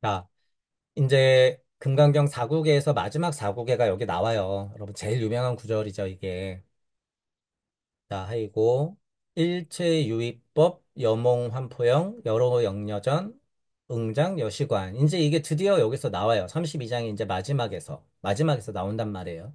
자, 이제 금강경 4국에서 마지막 4국에가 여기 나와요. 여러분, 제일 유명한 구절이죠, 이게. 자, 하이고, 일체유의법, 여몽환포영, 여로영여전, 응장, 여시관. 이제 이게 드디어 여기서 나와요. 32장이 이제 마지막에서 나온단 말이에요.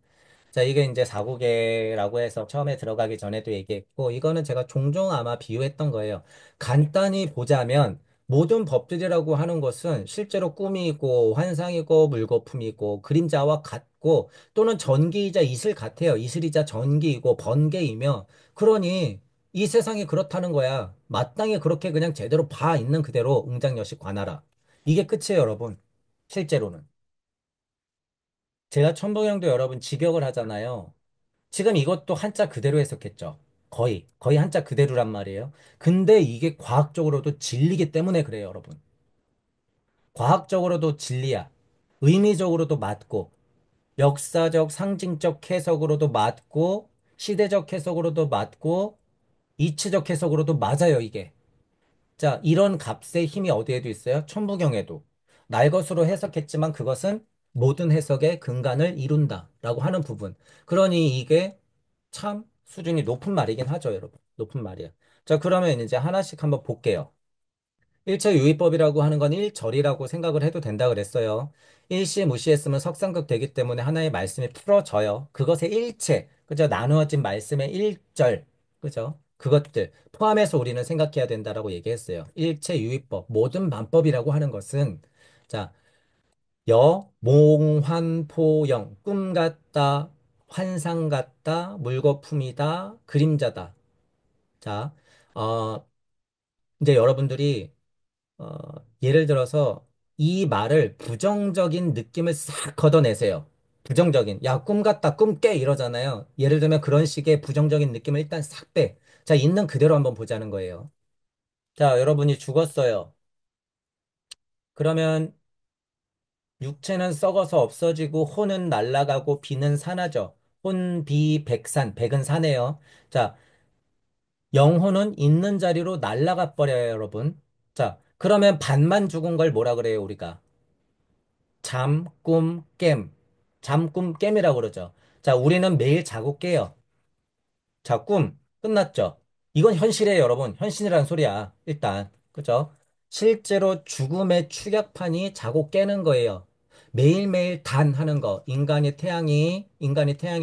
자, 이게 이제 사국계라고 해서 처음에 들어가기 전에도 얘기했고, 이거는 제가 종종 아마 비유했던 거예요. 간단히 보자면, 모든 법들이라고 하는 것은 실제로 꿈이고, 환상이고, 물거품이고, 그림자와 같고, 또는 전기이자 이슬 같아요. 이슬이자 전기이고, 번개이며, 그러니, 이 세상이 그렇다는 거야. 마땅히 그렇게 그냥 제대로 봐 있는 그대로 응장여시 관하라. 이게 끝이에요, 여러분. 실제로는. 제가 천부경도 여러분 직역을 하잖아요. 지금 이것도 한자 그대로 해석했죠. 거의 한자 그대로란 말이에요. 근데 이게 과학적으로도 진리기 때문에 그래요, 여러분. 과학적으로도 진리야. 의미적으로도 맞고, 역사적, 상징적 해석으로도 맞고, 시대적 해석으로도 맞고, 이치적 해석으로도 맞아요, 이게. 자, 이런 값의 힘이 어디에도 있어요? 천부경에도. 날 것으로 해석했지만 그것은 모든 해석의 근간을 이룬다라고 하는 부분. 그러니 이게 참 수준이 높은 말이긴 하죠, 여러분. 높은 말이야. 자, 그러면 이제 하나씩 한번 볼게요. 일처유의법이라고 하는 건 일절이라고 생각을 해도 된다 그랬어요. 일시 무시했으면 석상극 되기 때문에 하나의 말씀이 풀어져요. 그것의 일체, 그죠? 나누어진 말씀의 일절, 그죠? 그것들 포함해서 우리는 생각해야 된다라고 얘기했어요. 일체유의법, 모든 만법이라고 하는 것은 자, 몽환포영, 꿈 같다, 환상 같다, 물거품이다, 그림자다. 자, 어, 이제 여러분들이 어, 예를 들어서 이 말을 부정적인 느낌을 싹 걷어내세요. 부정적인. 야, 꿈 같다, 꿈 깨! 이러잖아요. 예를 들면 그런 식의 부정적인 느낌을 일단 싹 빼. 자, 있는 그대로 한번 보자는 거예요. 자, 여러분이 죽었어요. 그러면 육체는 썩어서 없어지고 혼은 날아가고 비는 사나죠. 혼, 비, 백산. 백은 사네요. 자, 영혼은 있는 자리로 날아가 버려요, 여러분. 자, 그러면 반만 죽은 걸 뭐라 그래요, 우리가? 잠, 꿈, 깸. 잠, 꿈, 깸이라고 그러죠. 자, 우리는 매일 자고 깨요. 자, 꿈. 끝났죠. 이건 현실이에요, 여러분. 현실이라는 소리야. 일단. 그죠? 실제로 죽음의 축약판이 자고 깨는 거예요. 매일매일 단 하는 거. 인간이 태양이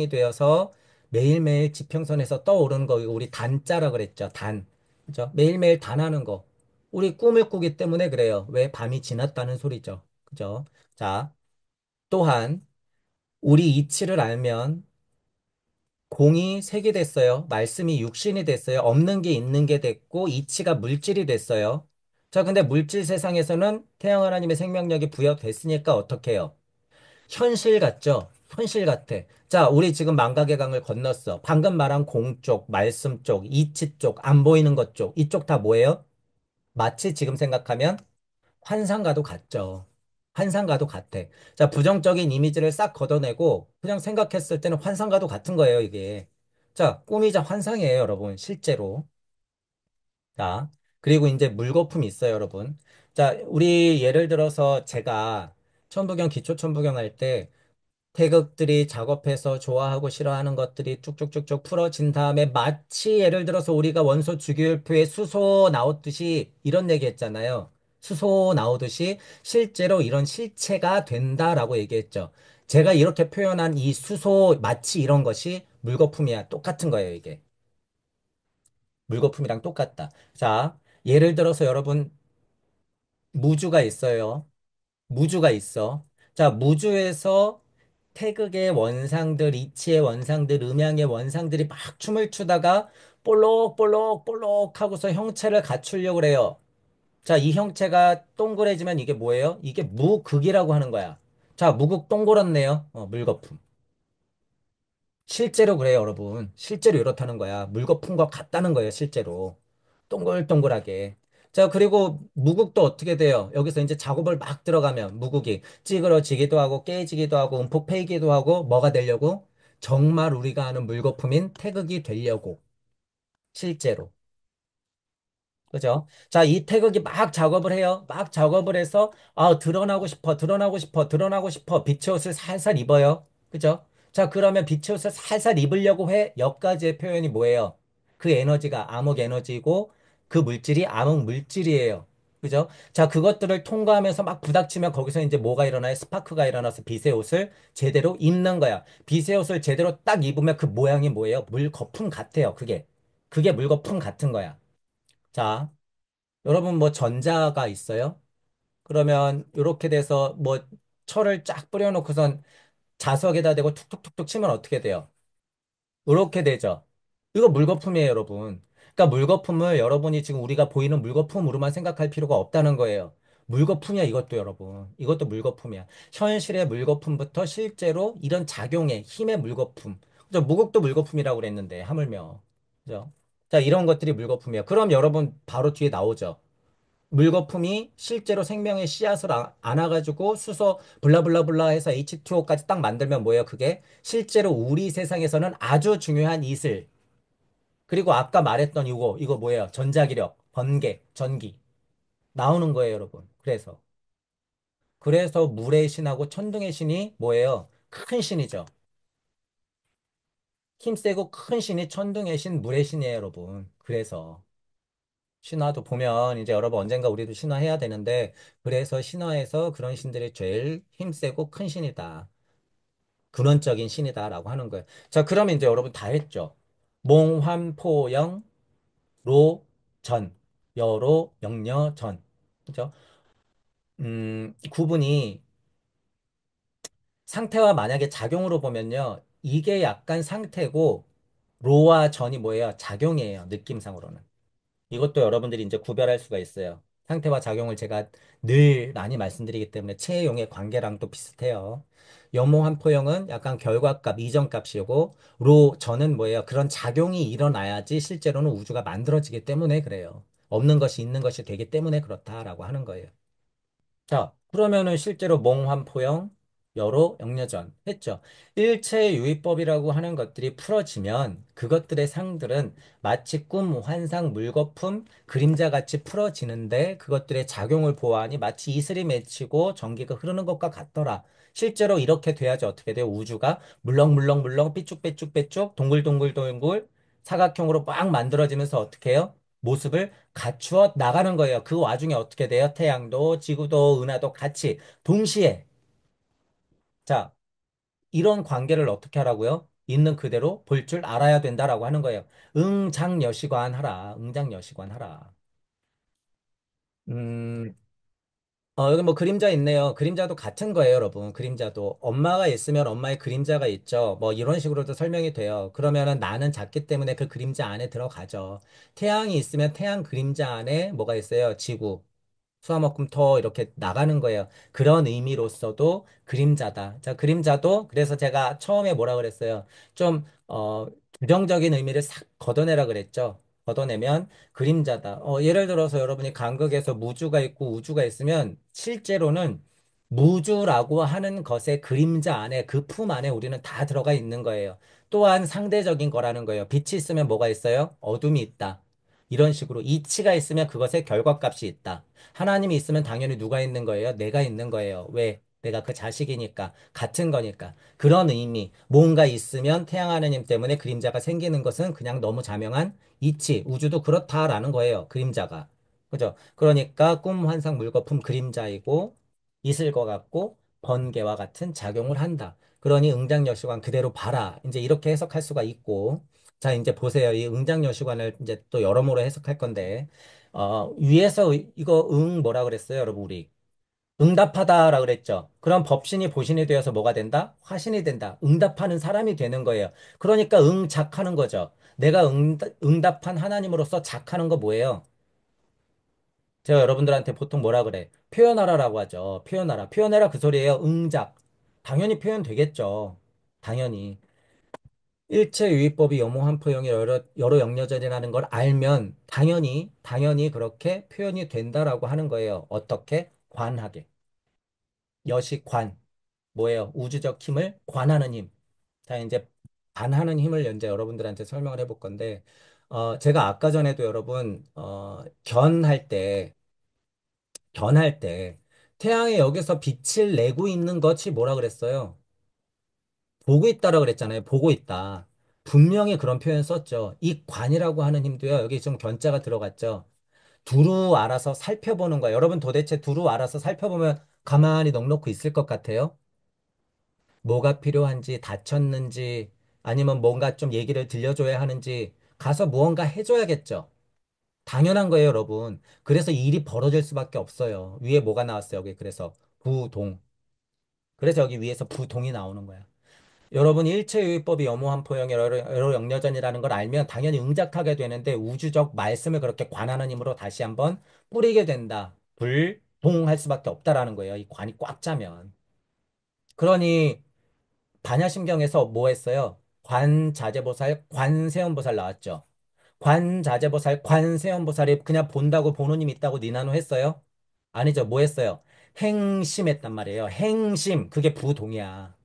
되어서 매일매일 지평선에서 떠오르는 거. 이거 우리 단자라 그랬죠. 단. 그죠? 매일매일 단하는 거. 우리 꿈을 꾸기 때문에 그래요. 왜? 밤이 지났다는 소리죠. 그죠? 자. 또한 우리 이치를 알면 공이 색이 됐어요. 말씀이 육신이 됐어요. 없는 게 있는 게 됐고 이치가 물질이 됐어요. 자, 근데 물질 세상에서는 태양 하나님의 생명력이 부여됐으니까 어떻게 해요? 현실 같죠? 현실 같아. 자, 우리 지금 망각의 강을 건넜어. 방금 말한 공 쪽, 말씀 쪽, 이치 쪽, 안 보이는 것 쪽, 이쪽 다 뭐예요? 마치 지금 생각하면 환상과도 같죠. 환상과도 같아. 자, 부정적인 이미지를 싹 걷어내고 그냥 생각했을 때는 환상과도 같은 거예요, 이게. 자, 꿈이자 환상이에요, 여러분. 실제로. 자, 그리고 이제 물거품이 있어요, 여러분. 자, 우리 예를 들어서 제가 천부경, 기초천부경 할 때 태극들이 작업해서 좋아하고 싫어하는 것들이 쭉쭉쭉쭉 풀어진 다음에 마치 예를 들어서 우리가 원소 주기율표에 수소 나오듯이 이런 얘기 했잖아요. 수소 나오듯이 실제로 이런 실체가 된다라고 얘기했죠. 제가 이렇게 표현한 이 수소 마치 이런 것이 물거품이야. 똑같은 거예요, 이게. 물거품이랑 똑같다. 자, 예를 들어서 여러분 무주가 있어요. 무주가 있어. 자, 무주에서 태극의 원상들, 이치의 원상들, 음양의 원상들이 막 춤을 추다가 볼록볼록 하고서 형체를 갖추려고 그래요. 자, 이 형체가 동그래지면 이게 뭐예요? 이게 무극이라고 하는 거야. 자, 무극 동그랗네요. 물거품. 실제로 그래요, 여러분. 실제로 이렇다는 거야. 물거품과 같다는 거예요, 실제로. 동글동글하게. 자, 그리고 무국도 어떻게 돼요? 여기서 이제 작업을 막 들어가면 무국이 찌그러지기도 하고 깨지기도 하고 움푹 패이기도 하고 뭐가 되려고? 정말 우리가 아는 물거품인 태극이 되려고. 실제로. 그죠? 자, 이 태극이 막 작업을 해요. 막 작업을 해서, 아, 드러나고 싶어, 드러나고 싶어, 드러나고 싶어. 빛의 옷을 살살 입어요. 그죠? 자, 그러면 빛의 옷을 살살 입으려고 해. 여기까지의 표현이 뭐예요? 그 에너지가 암흑 에너지고, 그 물질이 암흑 물질이에요. 그죠? 자, 그것들을 통과하면서 막 부닥치면 거기서 이제 뭐가 일어나요? 스파크가 일어나서 빛의 옷을 제대로 입는 거야. 빛의 옷을 제대로 딱 입으면 그 모양이 뭐예요? 물거품 같아요. 그게. 그게 물거품 같은 거야. 자, 여러분 뭐 전자가 있어요? 그러면 이렇게 돼서 뭐 철을 쫙 뿌려놓고선 자석에다 대고 툭툭툭툭 치면 어떻게 돼요? 이렇게 되죠. 이거 물거품이에요, 여러분. 그러니까 물거품을 여러분이 지금 우리가 보이는 물거품으로만 생각할 필요가 없다는 거예요. 물거품이야, 이것도 여러분. 이것도 물거품이야. 현실의 물거품부터 실제로 이런 작용의 힘의 물거품. 그죠? 무극도 물거품이라고 그랬는데, 하물며. 그죠? 자, 이런 것들이 물거품이야. 그럼 여러분 바로 뒤에 나오죠. 물거품이 실제로 생명의 씨앗을 안아가지고 수소 블라블라블라 해서 H2O까지 딱 만들면 뭐예요? 그게 실제로 우리 세상에서는 아주 중요한 이슬. 그리고 아까 말했던 이거 뭐예요? 전자기력, 번개, 전기 나오는 거예요, 여러분. 그래서 물의 신하고 천둥의 신이 뭐예요? 큰 신이죠. 힘세고 큰 신이 천둥의 신, 물의 신이에요, 여러분. 그래서 신화도 보면 이제 여러분 언젠가 우리도 신화 해야 되는데 그래서 신화에서 그런 신들이 제일 힘세고 큰 신이다. 근원적인 신이다라고 하는 거예요. 자, 그러면 이제 여러분 다 했죠. 몽환포영 로전 여로 영여전. 그죠? 구분이 상태와 만약에 작용으로 보면요. 이게 약간 상태고 로와 전이 뭐예요? 작용이에요. 느낌상으로는. 이것도 여러분들이 이제 구별할 수가 있어요. 상태와 작용을 제가 늘 많이 말씀드리기 때문에 체용의 관계랑 또 비슷해요. 연모환포형은 약간 결과값, 이전값이고, 로, 저는 뭐예요? 그런 작용이 일어나야지 실제로는 우주가 만들어지기 때문에 그래요. 없는 것이 있는 것이 되기 때문에 그렇다라고 하는 거예요. 자, 그러면은 실제로 몽환포영, 여로, 역려전 했죠. 일체유의법이라고 하는 것들이 풀어지면 그것들의 상들은 마치 꿈, 환상, 물거품, 그림자같이 풀어지는데 그것들의 작용을 보아하니 마치 이슬이 맺히고 전기가 흐르는 것과 같더라. 실제로 이렇게 돼야지 어떻게 돼요? 우주가 물렁물렁물렁 삐쭉빼쭉빼쭉 동글동글동글 사각형으로 막 만들어지면서 어떻게 해요? 모습을 갖추어 나가는 거예요. 그 와중에 어떻게 돼요? 태양도 지구도 은하도 같이 동시에 자, 이런 관계를 어떻게 하라고요? 있는 그대로 볼 줄 알아야 된다라고 하는 거예요. 응장여시관 하라. 응장여시관 하라. 음, 여기 뭐 그림자 있네요. 그림자도 같은 거예요, 여러분. 그림자도. 엄마가 있으면 엄마의 그림자가 있죠. 뭐 이런 식으로도 설명이 돼요. 그러면은 나는 작기 때문에 그 그림자 안에 들어가죠. 태양이 있으면 태양 그림자 안에 뭐가 있어요? 지구. 수화목금토 이렇게 나가는 거예요. 그런 의미로서도 그림자다. 자, 그림자도 그래서 제가 처음에 뭐라 그랬어요? 좀 부정적인 의미를 싹 걷어내라 그랬죠. 걷어내면 그림자다. 예를 들어서 여러분이 간극에서 무주가 있고 우주가 있으면 실제로는 무주라고 하는 것의 그림자 안에 그 품 안에 우리는 다 들어가 있는 거예요. 또한 상대적인 거라는 거예요. 빛이 있으면 뭐가 있어요? 어둠이 있다. 이런 식으로 이치가 있으면 그것의 결과값이 있다. 하나님이 있으면 당연히 누가 있는 거예요? 내가 있는 거예요. 왜? 내가 그 자식이니까. 같은 거니까. 그런 의미. 뭔가 있으면 태양 하나님 때문에 그림자가 생기는 것은 그냥 너무 자명한 이치. 우주도 그렇다라는 거예요. 그림자가. 그죠? 그러니까 꿈, 환상, 물거품 그림자이고 있을 것 같고 번개와 같은 작용을 한다. 그러니 응장여시관 그대로 봐라. 이제 이렇게 해석할 수가 있고. 자, 이제 보세요. 이 응장여시관을 이제 또 여러모로 해석할 건데. 위에서 이거 뭐라 그랬어요, 여러분, 우리? 응답하다라 그랬죠. 그럼 법신이 보신이 되어서 뭐가 된다? 화신이 된다. 응답하는 사람이 되는 거예요. 그러니까 응작하는 거죠. 내가 응답한 하나님으로서 작하는 거 뭐예요? 제가 여러분들한테 보통 뭐라 그래? 표현하라라고 하죠. 표현하라. 표현해라 그 소리예요. 응작. 당연히 표현되겠죠. 당연히. 일체유의법이 염호한포형이 여러 역려전이라는 걸 알면 당연히 그렇게 표현이 된다라고 하는 거예요. 어떻게? 관하게. 여시관. 뭐예요? 우주적 힘을 관하는 힘. 자, 이제 관하는 힘을 이제 여러분들한테 설명을 해볼 건데, 제가 아까 전에도 여러분, 견할 때, 태양이 여기서 빛을 내고 있는 것이 뭐라 그랬어요? 보고 있다라 그랬잖아요. 보고 있다. 분명히 그런 표현 썼죠. 이 관이라고 하는 힘도요. 여기 좀 견자가 들어갔죠. 두루 알아서 살펴보는 거야. 여러분 도대체 두루 알아서 살펴보면 가만히 넋 놓고 있을 것 같아요? 뭐가 필요한지, 다쳤는지, 아니면 뭔가 좀 얘기를 들려줘야 하는지, 가서 무언가 해줘야겠죠. 당연한 거예요, 여러분. 그래서 이 일이 벌어질 수밖에 없어요. 위에 뭐가 나왔어요, 여기. 그래서 부동. 그래서 여기 위에서 부동이 나오는 거야. 여러분 일체유의법이 염호한포형의 여러 역려전이라는 걸 알면 당연히 응작하게 되는데 우주적 말씀을 그렇게 관하는 힘으로 다시 한번 뿌리게 된다. 불동할 수밖에 없다라는 거예요. 이 관이 꽉 차면. 그러니 반야심경에서 뭐 했어요? 관자재보살, 관세음보살 나왔죠. 관자재보살, 관세음보살이 그냥 본다고 보는 힘이 있다고 니나노 했어요? 아니죠. 뭐 했어요? 행심했단 말이에요. 행심. 그게 부동이야.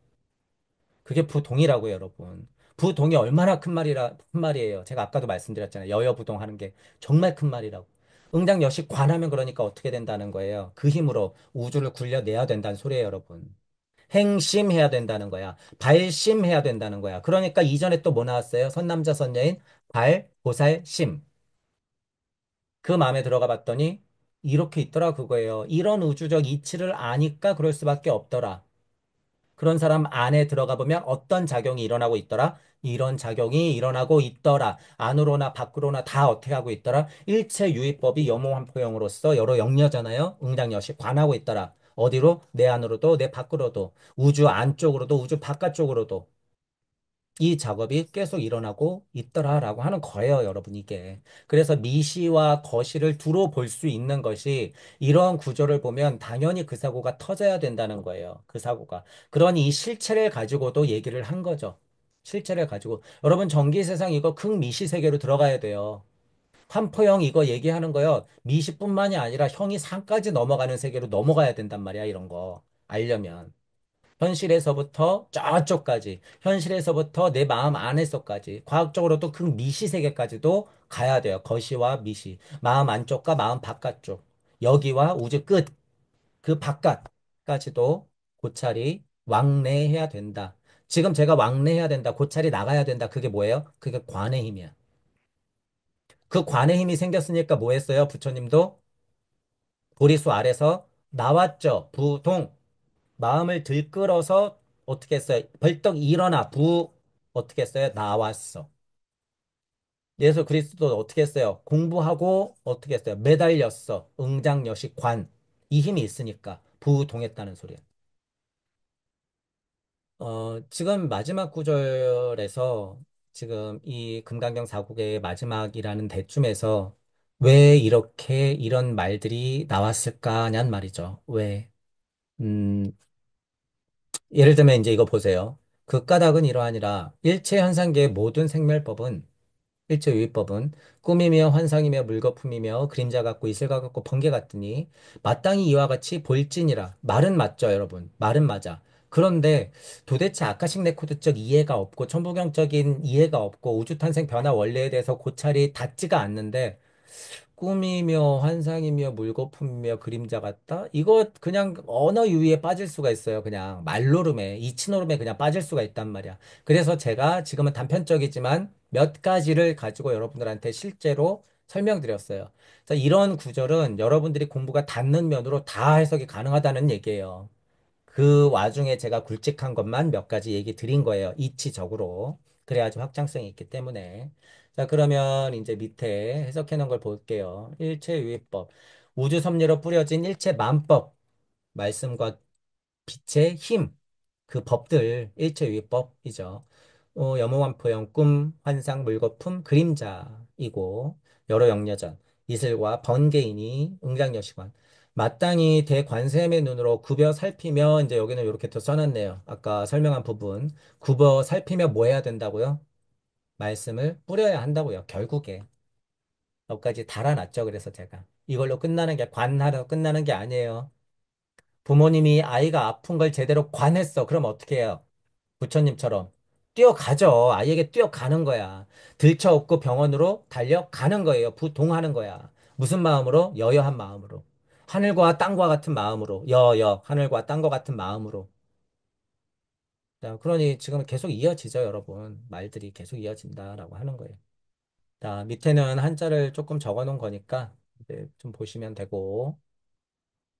그게 부동이라고요, 여러분. 부동이 얼마나 큰 말이에요. 제가 아까도 말씀드렸잖아요. 여여부동 하는 게 정말 큰 말이라고. 응장여시 관하면 그러니까 어떻게 된다는 거예요. 그 힘으로 우주를 굴려내야 된다는 소리예요, 여러분. 행심해야 된다는 거야. 발심해야 된다는 거야. 그러니까 이전에 또 뭐 나왔어요? 선남자 선녀인 발, 보살, 심. 그 마음에 들어가 봤더니 이렇게 있더라 그거예요. 이런 우주적 이치를 아니까 그럴 수밖에 없더라. 그런 사람 안에 들어가 보면 어떤 작용이 일어나고 있더라? 이런 작용이 일어나고 있더라. 안으로나 밖으로나 다 어떻게 하고 있더라? 일체 유의법이 염호환포형으로서 여러 영려잖아요. 응장여시 관하고 있더라. 어디로? 내 안으로도 내 밖으로도 우주 안쪽으로도 우주 바깥쪽으로도 이 작업이 계속 일어나고 있더라라고 하는 거예요, 여러분, 이게. 그래서 미시와 거시를 두루 볼 수 있는 것이 이런 구조를 보면 당연히 그 사고가 터져야 된다는 거예요. 그 사고가. 그러니 이 실체를 가지고도 얘기를 한 거죠. 실체를 가지고. 여러분, 전기 세상 이거 극미시 세계로 들어가야 돼요. 환포형 이거 얘기하는 거요. 미시뿐만이 아니라 형이 상까지 넘어가는 세계로 넘어가야 된단 말이야, 이런 거. 알려면. 현실에서부터 저쪽까지, 현실에서부터 내 마음 안에서까지, 과학적으로도 그 미시 세계까지도 가야 돼요. 거시와 미시. 마음 안쪽과 마음 바깥쪽. 여기와 우주 끝, 그 바깥까지도 고찰이 왕래해야 된다. 지금 제가 왕래해야 된다. 고찰이 나가야 된다. 그게 뭐예요? 그게 관의 힘이야. 그 관의 힘이 생겼으니까 뭐 했어요? 부처님도 보리수 아래서 나왔죠. 부동. 마음을 들끓어서 어떻게 했어요? 벌떡 일어나 어떻게 했어요? 나왔어. 예수 그리스도 어떻게 했어요? 공부하고 어떻게 했어요? 매달렸어. 응장여시 관. 이 힘이 있으니까 부동했다는 소리예요. 지금 마지막 구절에서 지금 이 금강경 사국의 마지막이라는 대쯤에서 왜 이렇게 이런 말들이 나왔을까냔 말이죠. 왜? 음, 예를 들면 이제 이거 보세요. 그 까닭은 이러하니라. 일체 현상계의 모든 생멸법은 일체유의법은 꿈이며 환상이며 물거품이며 그림자 같고 이슬과 같고 번개 같으니 마땅히 이와 같이 볼지니라. 말은 맞죠, 여러분. 말은 맞아. 그런데 도대체 아카식 레코드적 이해가 없고 천부경적인 이해가 없고 우주탄생 변화 원리에 대해서 고찰이 닿지가 않는데 꿈이며 환상이며 물거품이며 그림자 같다? 이거 그냥 언어 유희에 빠질 수가 있어요. 그냥 말노름에, 이치노름에 그냥 빠질 수가 있단 말이야. 그래서 제가 지금은 단편적이지만 몇 가지를 가지고 여러분들한테 실제로 설명드렸어요. 그래서 이런 구절은 여러분들이 공부가 닿는 면으로 다 해석이 가능하다는 얘기예요. 그 와중에 제가 굵직한 것만 몇 가지 얘기 드린 거예요. 이치적으로. 그래야지 확장성이 있기 때문에. 자, 그러면 이제 밑에 해석해 놓은 걸 볼게요. 일체유의법. 우주 섭리로 뿌려진 일체만법. 말씀과 빛의 힘. 그 법들. 일체유의법이죠. 염호환포형, 꿈, 환상, 물거품, 그림자이고 여러 영려전, 이슬과 번개이니 응장여시관. 마땅히 대관세음의 눈으로 굽어 살피며 이제 여기는 이렇게 또 써놨네요. 아까 설명한 부분 굽어 살피며 뭐 해야 된다고요? 말씀을 뿌려야 한다고요. 결국에 여기까지 달아놨죠. 그래서 제가 이걸로 끝나는 게 관하러 끝나는 게 아니에요. 부모님이 아이가 아픈 걸 제대로 관했어. 그럼 어떻게 해요? 부처님처럼 뛰어가죠. 아이에게 뛰어가는 거야. 들쳐업고 병원으로 달려가는 거예요. 부동하는 거야. 무슨 마음으로? 여여한 마음으로. 하늘과 땅과 같은 마음으로. 하늘과 땅과 같은 마음으로. 자, 그러니 지금 계속 이어지죠, 여러분. 말들이 계속 이어진다라고 하는 거예요. 자, 밑에는 한자를 조금 적어 놓은 거니까 이제 좀 보시면 되고.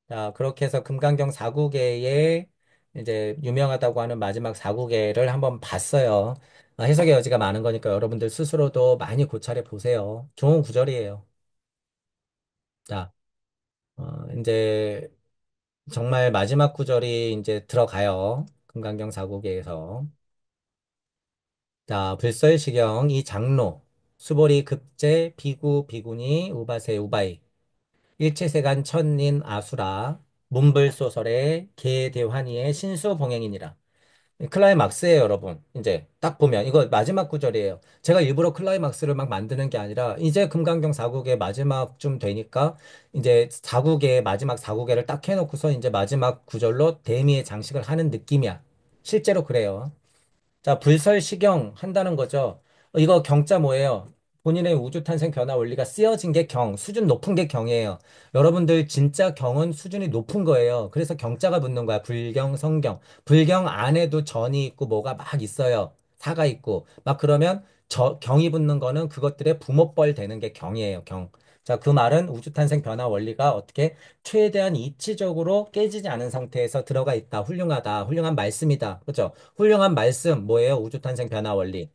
자, 그렇게 해서 금강경 4국에의 이제 유명하다고 하는 마지막 4국에를 한번 봤어요. 해석의 여지가 많은 거니까 여러분들 스스로도 많이 고찰해 보세요. 좋은 구절이에요. 자, 이제 정말 마지막 구절이 이제 들어가요. 금강경 4국에에서. 자, 불설시경 이 장로, 수보리 급제 비구 비구니 우바세 우바이 일체세간 천린 아수라 문불소설의 개대환희의 신수봉행이니라. 클라이막스예요, 여러분. 이제 딱 보면 이거 마지막 구절이에요. 제가 일부러 클라이막스를 막 만드는 게 아니라 이제 금강경 4국의 마지막쯤 되니까 이제 4국의 마지막 4국에를 딱 해놓고서 이제 마지막 구절로 대미의 장식을 하는 느낌이야. 실제로 그래요. 자, 불설시경 한다는 거죠. 이거 경자 뭐예요? 본인의 우주탄생 변화 원리가 쓰여진 게 경, 수준 높은 게 경이에요. 여러분들 진짜 경은 수준이 높은 거예요. 그래서 경자가 붙는 거야. 불경, 성경. 불경 안에도 전이 있고 뭐가 막 있어요. 사가 있고. 막 그러면 경이 붙는 거는 그것들의 부모뻘 되는 게 경이에요. 경. 자, 그 말은 우주탄생 변화 원리가 어떻게 최대한 이치적으로 깨지지 않은 상태에서 들어가 있다. 훌륭하다. 훌륭한 말씀이다. 그렇죠? 훌륭한 말씀, 뭐예요? 우주탄생 변화 원리.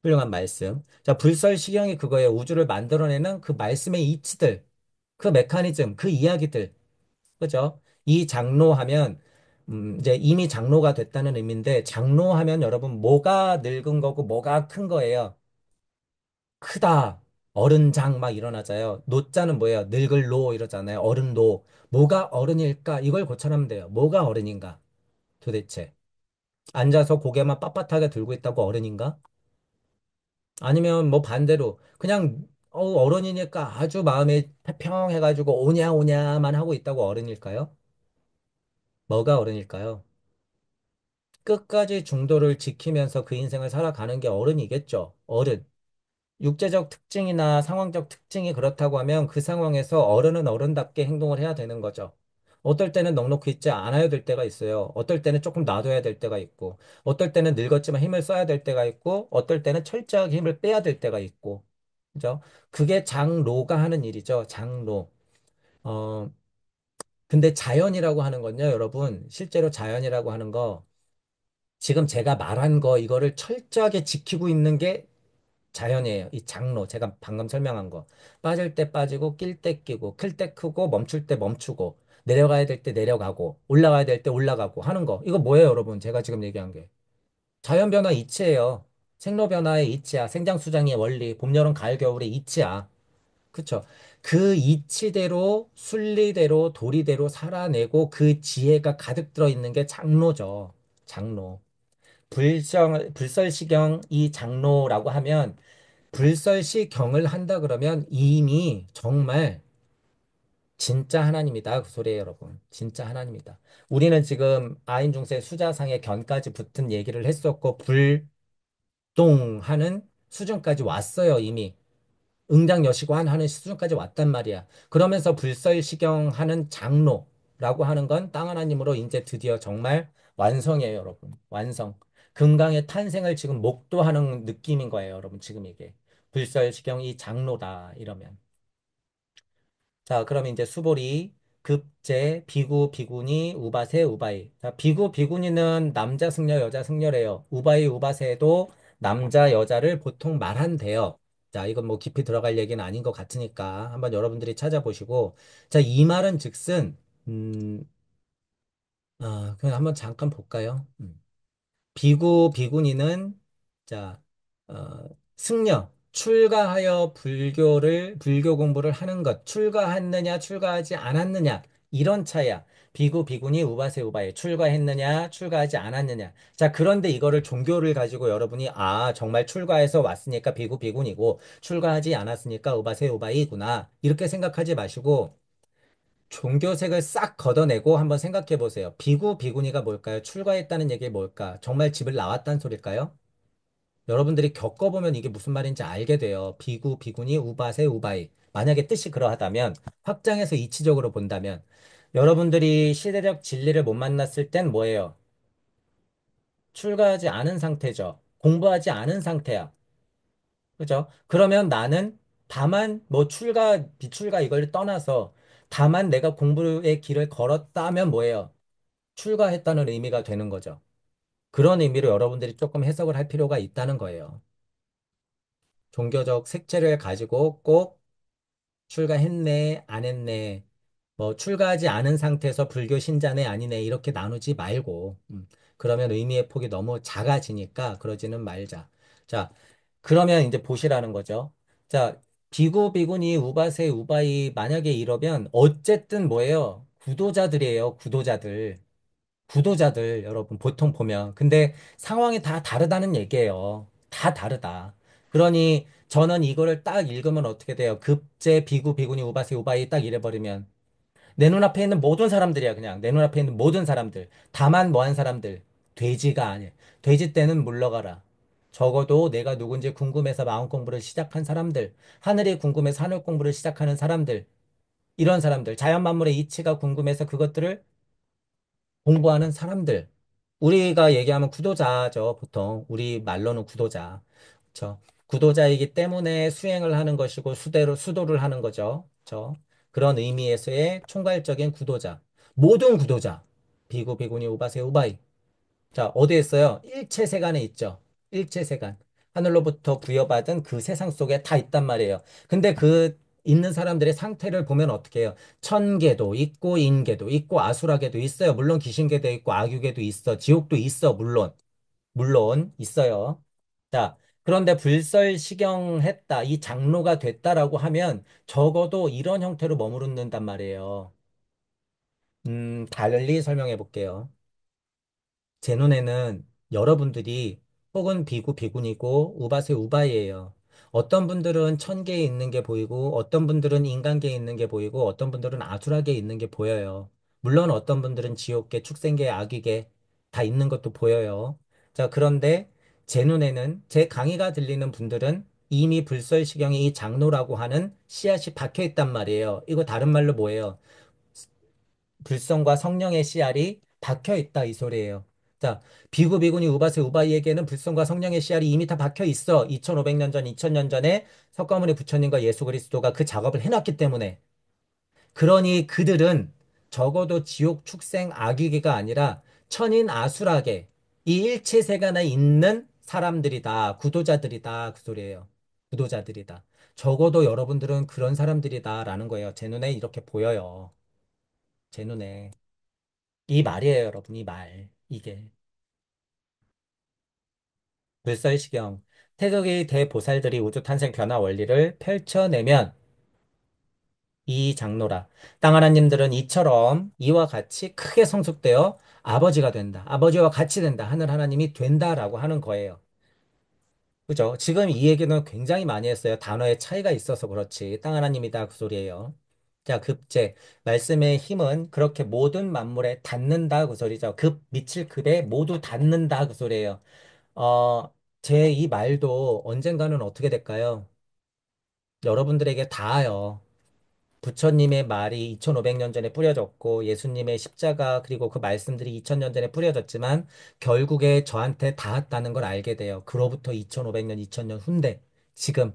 훌륭한 말씀. 자, 불설시경이 그거예요. 우주를 만들어내는 그 말씀의 이치들, 그 메커니즘, 그 이야기들. 그죠? 이 장로하면, 이제 이미 장로가 됐다는 의미인데, 장로하면 여러분, 뭐가 늙은 거고, 뭐가 큰 거예요? 크다. 어른장 막 일어나자요. 노자는 뭐예요? 늙을 노 이러잖아요. 어른 노. 뭐가 어른일까? 이걸 고찰하면 돼요. 뭐가 어른인가? 도대체. 앉아서 고개만 빳빳하게 들고 있다고 어른인가? 아니면 뭐 반대로 그냥 어른이니까 아주 마음이 평평해가지고 오냐 오냐만 하고 있다고 어른일까요? 뭐가 어른일까요? 끝까지 중도를 지키면서 그 인생을 살아가는 게 어른이겠죠. 어른. 육체적 특징이나 상황적 특징이 그렇다고 하면 그 상황에서 어른은 어른답게 행동을 해야 되는 거죠. 어떨 때는 넉넉히 있지 않아야 될 때가 있어요. 어떨 때는 조금 놔둬야 될 때가 있고, 어떨 때는 늙었지만 힘을 써야 될 때가 있고, 어떨 때는 철저하게 힘을 빼야 될 때가 있고, 그죠? 그게 장로가 하는 일이죠. 장로. 어, 근데 자연이라고 하는 건요, 여러분, 실제로 자연이라고 하는 거, 지금 제가 말한 거, 이거를 철저하게 지키고 있는 게 자연이에요. 이 장로, 제가 방금 설명한 거. 빠질 때 빠지고, 낄 때 끼고, 클 때 크고, 멈출 때 멈추고, 내려가야 될 때 내려가고, 올라가야 될 때 올라가고 하는 거. 이거 뭐예요, 여러분? 제가 지금 얘기한 게. 자연 변화 이치예요. 생로 변화의 이치야. 생장수장의 원리. 봄, 여름, 가을, 겨울의 이치야. 그쵸? 그 이치대로, 순리대로, 도리대로 살아내고 그 지혜가 가득 들어있는 게 장로죠. 장로. 불설시경 이 장로라고 하면 불설시경을 한다 그러면 이미 정말 진짜 하나님이다. 그 소리예요, 여러분. 진짜 하나님이다. 우리는 지금 아인중세 수자상의 견까지 붙은 얘기를 했었고, 불동하는 수준까지 왔어요, 이미. 응장여시관 하는 수준까지 왔단 말이야. 그러면서 불설시경하는 장로라고 하는 건 땅 하나님으로 이제 드디어 정말 완성이에요, 여러분. 완성. 금강의 탄생을 지금 목도하는 느낌인 거예요, 여러분. 지금 이게. 불설시경이 장로다, 이러면. 자, 그럼 이제 수보리, 급제, 비구, 비구니, 우바세, 우바이. 자, 비구, 비구니는 남자 승려, 여자 승려래요. 우바이, 우바세도 남자, 여자를 보통 말한대요. 자, 이건 뭐 깊이 들어갈 얘기는 아닌 것 같으니까 한번 여러분들이 찾아보시고. 자, 이 말은 즉슨, 그냥 한번 잠깐 볼까요? 비구, 비구니는, 자, 승려, 출가하여 불교 공부를 하는 것, 출가했느냐, 출가하지 않았느냐, 이런 차야. 비구, 비구니, 우바세, 우바에 출가했느냐, 출가하지 않았느냐. 자, 그런데 이거를 종교를 가지고 여러분이, 정말 출가해서 왔으니까 비구, 비구니고, 출가하지 않았으니까 우바세, 우바이구나. 이렇게 생각하지 마시고, 종교색을 싹 걷어내고 한번 생각해 보세요. 비구, 비구니가 뭘까요? 출가했다는 얘기 뭘까? 정말 집을 나왔다는 소릴까요? 여러분들이 겪어보면 이게 무슨 말인지 알게 돼요. 비구, 비구니, 우바세, 우바이. 만약에 뜻이 그러하다면, 확장해서 이치적으로 본다면, 여러분들이 시대적 진리를 못 만났을 땐 뭐예요? 출가하지 않은 상태죠. 공부하지 않은 상태야. 그죠? 그러면 나는 다만 뭐 출가, 비출가 이걸 떠나서 다만 내가 공부의 길을 걸었다면 뭐예요? 출가했다는 의미가 되는 거죠. 그런 의미로 여러분들이 조금 해석을 할 필요가 있다는 거예요. 종교적 색채를 가지고 꼭 출가했네, 안 했네, 뭐 출가하지 않은 상태에서 불교 신자네, 아니네 이렇게 나누지 말고 그러면 의미의 폭이 너무 작아지니까 그러지는 말자. 자, 그러면 이제 보시라는 거죠. 자, 비구, 비구니, 우바세, 우바이 만약에 이러면 어쨌든 뭐예요? 구도자들이에요, 구도자들. 구도자들 여러분 보통 보면 근데 상황이 다 다르다는 얘기예요. 다 다르다. 그러니 저는 이거를 딱 읽으면 어떻게 돼요? 급제 비구 비구니 우바세 우바이 딱 이래버리면 내 눈앞에 있는 모든 사람들이야 그냥 내 눈앞에 있는 모든 사람들 다만 뭐한 사람들 돼지가 아니야. 돼지 떼는 물러가라. 적어도 내가 누군지 궁금해서 마음 공부를 시작한 사람들 하늘이 궁금해서 하늘 공부를 시작하는 사람들 이런 사람들 자연 만물의 이치가 궁금해서 그것들을 공부하는 사람들. 우리가 얘기하면 구도자죠, 보통. 우리 말로는 구도자. 그렇죠? 구도자이기 때문에 수행을 하는 것이고 수도를 하는 거죠. 그렇죠? 그런 의미에서의 총괄적인 구도자. 모든 구도자. 비구, 비구니, 우바세, 우바이. 자, 어디에 있어요? 일체세간에 있죠. 일체세간. 하늘로부터 부여받은 그 세상 속에 다 있단 말이에요. 근데 그 있는 사람들의 상태를 보면 어떻게 해요? 천계도 있고 인계도 있고 아수라계도 있어요. 물론 귀신계도 있고 악유계도 있어. 지옥도 있어. 물론 있어요. 자, 그런데 불설시경했다. 이 장로가 됐다라고 하면 적어도 이런 형태로 머무른단 말이에요. 달리 설명해 볼게요. 제 눈에는 여러분들이 혹은 비구 비군이고 우바세 우바이예요. 어떤 분들은 천계에 있는 게 보이고 어떤 분들은 인간계에 있는 게 보이고 어떤 분들은 아수라계에 있는 게 보여요. 물론 어떤 분들은 지옥계, 축생계, 악귀계 다 있는 것도 보여요. 자, 그런데 제 눈에는 제 강의가 들리는 분들은 이미 불설시경에 이 장로라고 하는 씨앗이 박혀 있단 말이에요. 이거 다른 말로 뭐예요? 불성과 성령의 씨알이 박혀 있다 이 소리예요. 자, 비구 비구니 우바세 우바이에게는 불성과 성령의 씨알이 이미 다 박혀 있어. 2500년 전, 2000년 전에 석가모니 부처님과 예수 그리스도가 그 작업을 해놨기 때문에. 그러니 그들은 적어도 지옥 축생 악귀계가 아니라 천인 아수라계 이 일체 세간에 있는 사람들이다. 구도자들이다. 그 소리예요. 구도자들이다. 적어도 여러분들은 그런 사람들이다라는 거예요. 제 눈에 이렇게 보여요. 제 눈에. 이 말이에요, 여러분, 이 말. 이게. 불설시경. 태극의 대보살들이 우주 탄생 변화 원리를 펼쳐내면 이 장로라. 땅 하나님들은 이처럼 이와 같이 크게 성숙되어 아버지가 된다. 아버지와 같이 된다. 하늘 하나님이 된다라고 하는 거예요. 그죠? 지금 이 얘기는 굉장히 많이 했어요. 단어의 차이가 있어서 그렇지. 땅 하나님이다. 그 소리예요. 자, 급제. 말씀의 힘은 그렇게 모든 만물에 닿는다. 그 소리죠. 급, 미칠 급에 모두 닿는다. 그 소리예요. 어, 제 이 말도 언젠가는 어떻게 될까요? 여러분들에게 닿아요. 부처님의 말이 2500년 전에 뿌려졌고 예수님의 십자가 그리고 그 말씀들이 2000년 전에 뿌려졌지만 결국에 저한테 닿았다는 걸 알게 돼요. 그로부터 2500년, 2000년 후인데 지금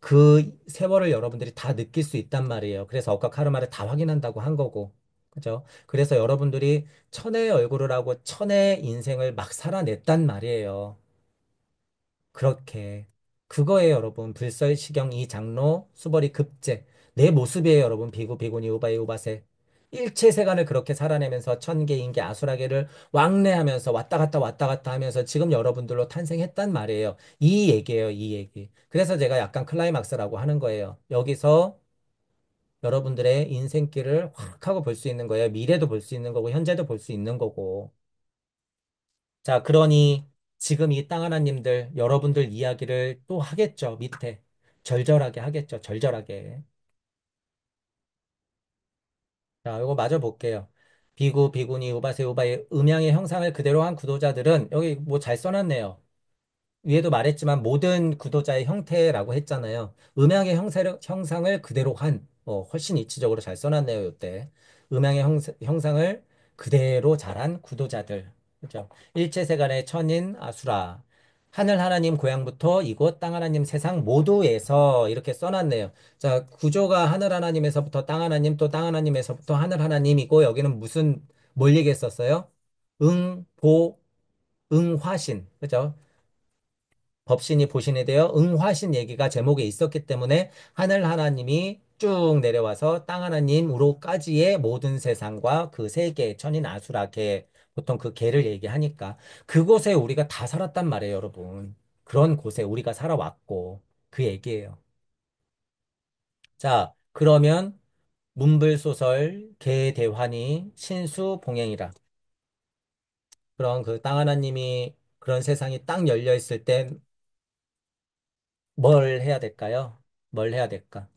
그 세월을 여러분들이 다 느낄 수 있단 말이에요. 그래서 억각 카르마를 다 확인한다고 한 거고. 그죠? 그래서 여러분들이 천의 얼굴을 하고 천의 인생을 막 살아냈단 말이에요. 그렇게 그거예요 여러분 불설시경 이 장로 수벌이 급제 내 모습이에요 여러분 비구 비구니 우바이 우바세 일체세간을 그렇게 살아내면서 천계 인계 아수라계를 왕래하면서 왔다 갔다 하면서 지금 여러분들로 탄생했단 말이에요 이 얘기예요 이 얘기 그래서 제가 약간 클라이막스라고 하는 거예요 여기서 여러분들의 인생길을 확 하고 볼 수 있는 거예요 미래도 볼 수 있는 거고 현재도 볼 수 있는 거고 자, 그러니 지금 이 땅 하나님들 여러분들 이야기를 또 하겠죠. 밑에 절절하게 하겠죠. 절절하게. 자, 이거 마저 볼게요. 비구, 비구니, 우바세, 우바의 음양의 형상을 그대로 한 구도자들은 여기 뭐 잘 써놨네요. 위에도 말했지만 모든 구도자의 형태라고 했잖아요. 형상을 그대로 한, 훨씬 이치적으로 잘 써놨네요, 이때. 형상을 그대로 잘한 구도자들. 그죠? 일체세간의 천인 아수라. 하늘 하나님 고향부터 이곳 땅 하나님 세상 모두에서 이렇게 써놨네요. 자, 구조가 하늘 하나님에서부터 땅 하나님 또 땅 하나님에서부터 하늘 하나님이고 여기는 뭘 얘기했었어요? 응, 보, 응화신. 그죠? 법신이 보신에 대여 응화신 얘기가 제목에 있었기 때문에 하늘 하나님이 쭉 내려와서 땅 하나님으로까지의 모든 세상과 그 세계, 천인 아수라 계, 보통 그 계를 얘기하니까 그곳에 우리가 다 살았단 말이에요, 여러분. 그런 곳에 우리가 살아왔고 그 얘기예요. 자, 그러면 문불소설, 계대환이, 신수봉행이라. 그런 그 땅 하나님이 그런 세상이 딱 열려 있을 땐 뭘 해야 될까요? 뭘 해야 될까?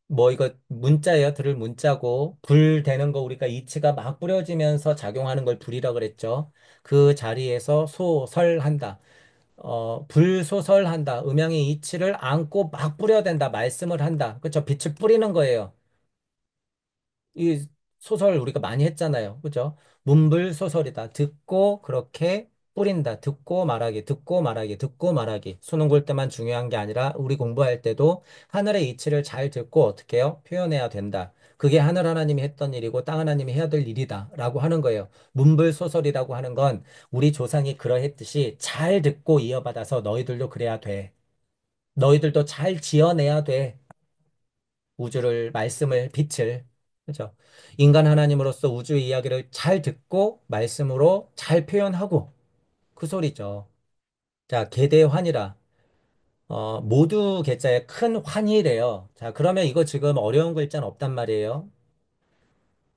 뭐 이거 문자예요. 들을 문자고 불 되는 거 우리가 이치가 막 뿌려지면서 작용하는 걸 불이라 그랬죠. 그 자리에서 소설한다. 불소설한다. 음양의 이치를 안고 막 뿌려댄다. 말씀을 한다. 그렇죠? 빛을 뿌리는 거예요. 이 소설 우리가 많이 했잖아요. 그죠? 문불 소설이다. 듣고 그렇게 뿌린다. 듣고 말하기, 듣고 말하기, 듣고 말하기. 수능 볼 때만 중요한 게 아니라 우리 공부할 때도 하늘의 이치를 잘 듣고 어떻게 해요? 표현해야 된다. 그게 하늘 하나님이 했던 일이고 땅 하나님이 해야 될 일이다. 라고 하는 거예요. 문불 소설이라고 하는 건 우리 조상이 그러했듯이 잘 듣고 이어받아서 너희들도 그래야 돼. 너희들도 잘 지어내야 돼. 말씀을, 빛을. 그죠? 인간 하나님으로서 우주의 이야기를 잘 듣고 말씀으로 잘 표현하고 그 소리죠. 자, 계대환이라. 모두 계자에 큰 환이래요. 자, 그러면 이거 지금 어려운 글자는 없단 말이에요.